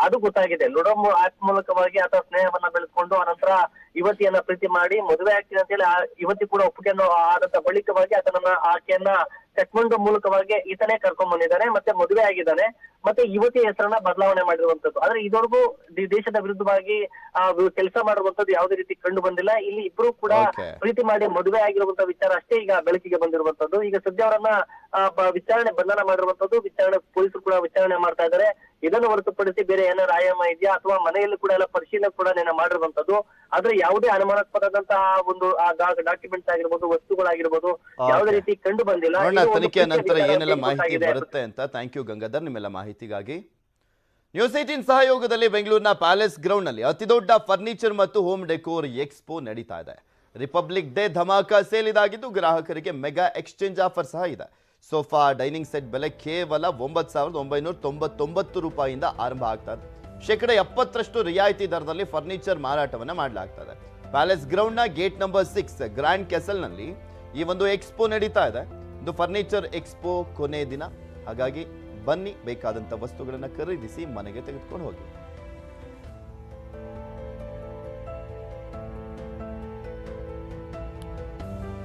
F: ಅದು ಗೊತ್ತಾಗಿದೆ. ಲುಡೋ ಆಪ್ ಮೂಲಕವಾಗಿ ಆತ ಸ್ನೇಹವನ್ನ ಬೆಳೆಸ್ಕೊಂಡು ಆನಂತರ ಯುವತಿಯನ್ನ ಪ್ರೀತಿ ಮಾಡಿ ಮದುವೆ ಆಗ್ತೀನಿ ಅಂತ ಹೇಳಿ ಆ ಯುವತಿ ಕೂಡ ಒಪ್ಪಿಗೆಯನ್ನು ಆದಂತ ಬಳಿಕವಾಗಿ ಆಕೆಯನ್ನ ಕಟ್ಮಂಡು ಮೂಲಕವಾಗಿ ಈತನೇ ಕರ್ಕೊಂಡ್ ಬಂದಿದ್ದಾನೆ ಮತ್ತೆ ಮದುವೆ ಆಗಿದ್ದಾನೆ. ಮತ್ತೆ ಯುವತಿ ಹೆಸರನ್ನ ಬದಲಾವಣೆ ಮಾಡಿರುವಂತದ್ದು. ಆದ್ರೆ ಇದುವರೆಗೂ ದೇಶದ ವಿರುದ್ಧವಾಗಿ ಕೆಲಸ ಮಾಡಿರುವಂತದ್ದು ಯಾವುದೇ ರೀತಿ ಕಂಡು ಬಂದಿಲ್ಲ. ಇಲ್ಲಿ ಇಬ್ರು ಕೂಡ ಪ್ರೀತಿ ಮಾಡಿ ಮದುವೆ ಆಗಿರುವಂತ ವಿಚಾರ ಅಷ್ಟೇ ಈಗ ಬೆಳಕಿಗೆ ಬಂದಿರುವಂತದ್ದು. ಈಗ ಸದ್ಯ ಅವರನ್ನ ವಿಚಾರಣೆ ಬಂಧನ ಮಾಡಿರುವಂತದ್ದು. ಪೊಲೀಸರು ಕೂಡ ವಿಚಾರಣೆ ಮಾಡ್ತಾ ಇದ್ದಾರೆ. ಇದನ್ನು ಹೊರತುಪಡಿಸಿ ಬೇರೆ ಏನಾದ್ರು ಆಯಾಮ ಇದೆಯಾ ಅಥವಾ ಮನೆಯಲ್ಲಿ ಕೂಡ ಎಲ್ಲ ಪರಿಶೀಲನೆ ಕೂಡ ಮಾಡಿರುವಂತದ್ದು. ಆದ್ರೆ ಯಾವುದೇ ಅನುಮಾನಾಸ್ಪದಂತಹ ಒಂದು ಡಾಕ್ಯುಮೆಂಟ್ಸ್ ಆಗಿರ್ಬೋದು, ವಸ್ತುಗಳಾಗಿರ್ಬೋದು ಯಾವುದೇ ರೀತಿ ಕಂಡು ಬಂದಿಲ್ಲ.
A: ತನಿಖೆ ನಂತರ ಏನೆಲ್ಲ ಮಾಹಿತಿ ಬರುತ್ತೆ ಅಂತ. ಥ್ಯಾಂಕ್ ಯು ಗಂಗಾಧರ್ ನಿಮ್ಮೆಲ್ಲ ಮಾಹಿತಿಗಾಗಿ. ನ್ಯೂಸ್ 18 ಸಹಯೋಗದಲ್ಲಿ ಬೆಂಗಳೂರಿನ ಪ್ಯಾಲೇಸ್ ಗ್ರೌಂಡ್ ನಲ್ಲಿ ಅತಿದೊಡ್ಡ ಫರ್ನಿಚರ್ ಮತ್ತು ಹೋಮ್ ಡೆಕೋರ್ ಎಕ್ಸ್ಪೋ ನಡೀತಾ ಇದೆ. ರಿಪಬ್ಲಿಕ್ ಡೇ ಧಮಾಕ ಸೇಲ್ ಇದಾಗಿದ್ದು ಗ್ರಾಹಕರಿಗೆ ಮೆಗಾ ಎಕ್ಸ್ಚೇಂಜ್ ಆಫರ್ ಸಹ ಇದೆ. ಸೋಫಾ ಡೈನಿಂಗ್ ಸೆಟ್ ಬೆಲೆ ಕೇವಲ 9,999 ರೂಪಾಯಿಯಿಂದ ಆರಂಭ ಆಗ್ತಾ ಇದೆ. 70% ರಿಯಾಯಿತಿ ದರದಲ್ಲಿ ಫರ್ನಿಚರ್ ಮಾರಾಟವನ್ನು ಮಾಡಲಾಗ್ತದೆ. ಪ್ಯಾಲೇಸ್ ಗ್ರೌಂಡ್ ನ ಗೇಟ್ ನಂಬರ್ 6 ಗ್ರ್ಯಾಂಡ್ ಕೆಸಲ್ ನಲ್ಲಿ ಈ ಒಂದು ಎಕ್ಸ್ಪೋ ನಡೀತಾ ಇದೆ. ಇದು ಫರ್ನಿಚರ್ ಎಕ್ಸ್ಪೋ ಕೊನೆ ದಿನ, ಹಾಗಾಗಿ ಬನ್ನಿ ಬೇಕಾದಂತ ವಸ್ತುಗಳನ್ನು ಖರೀದಿಸಿ ಮನೆಗೆ ತೆಗೆದುಕೊಂಡು ಹೋಗಿ.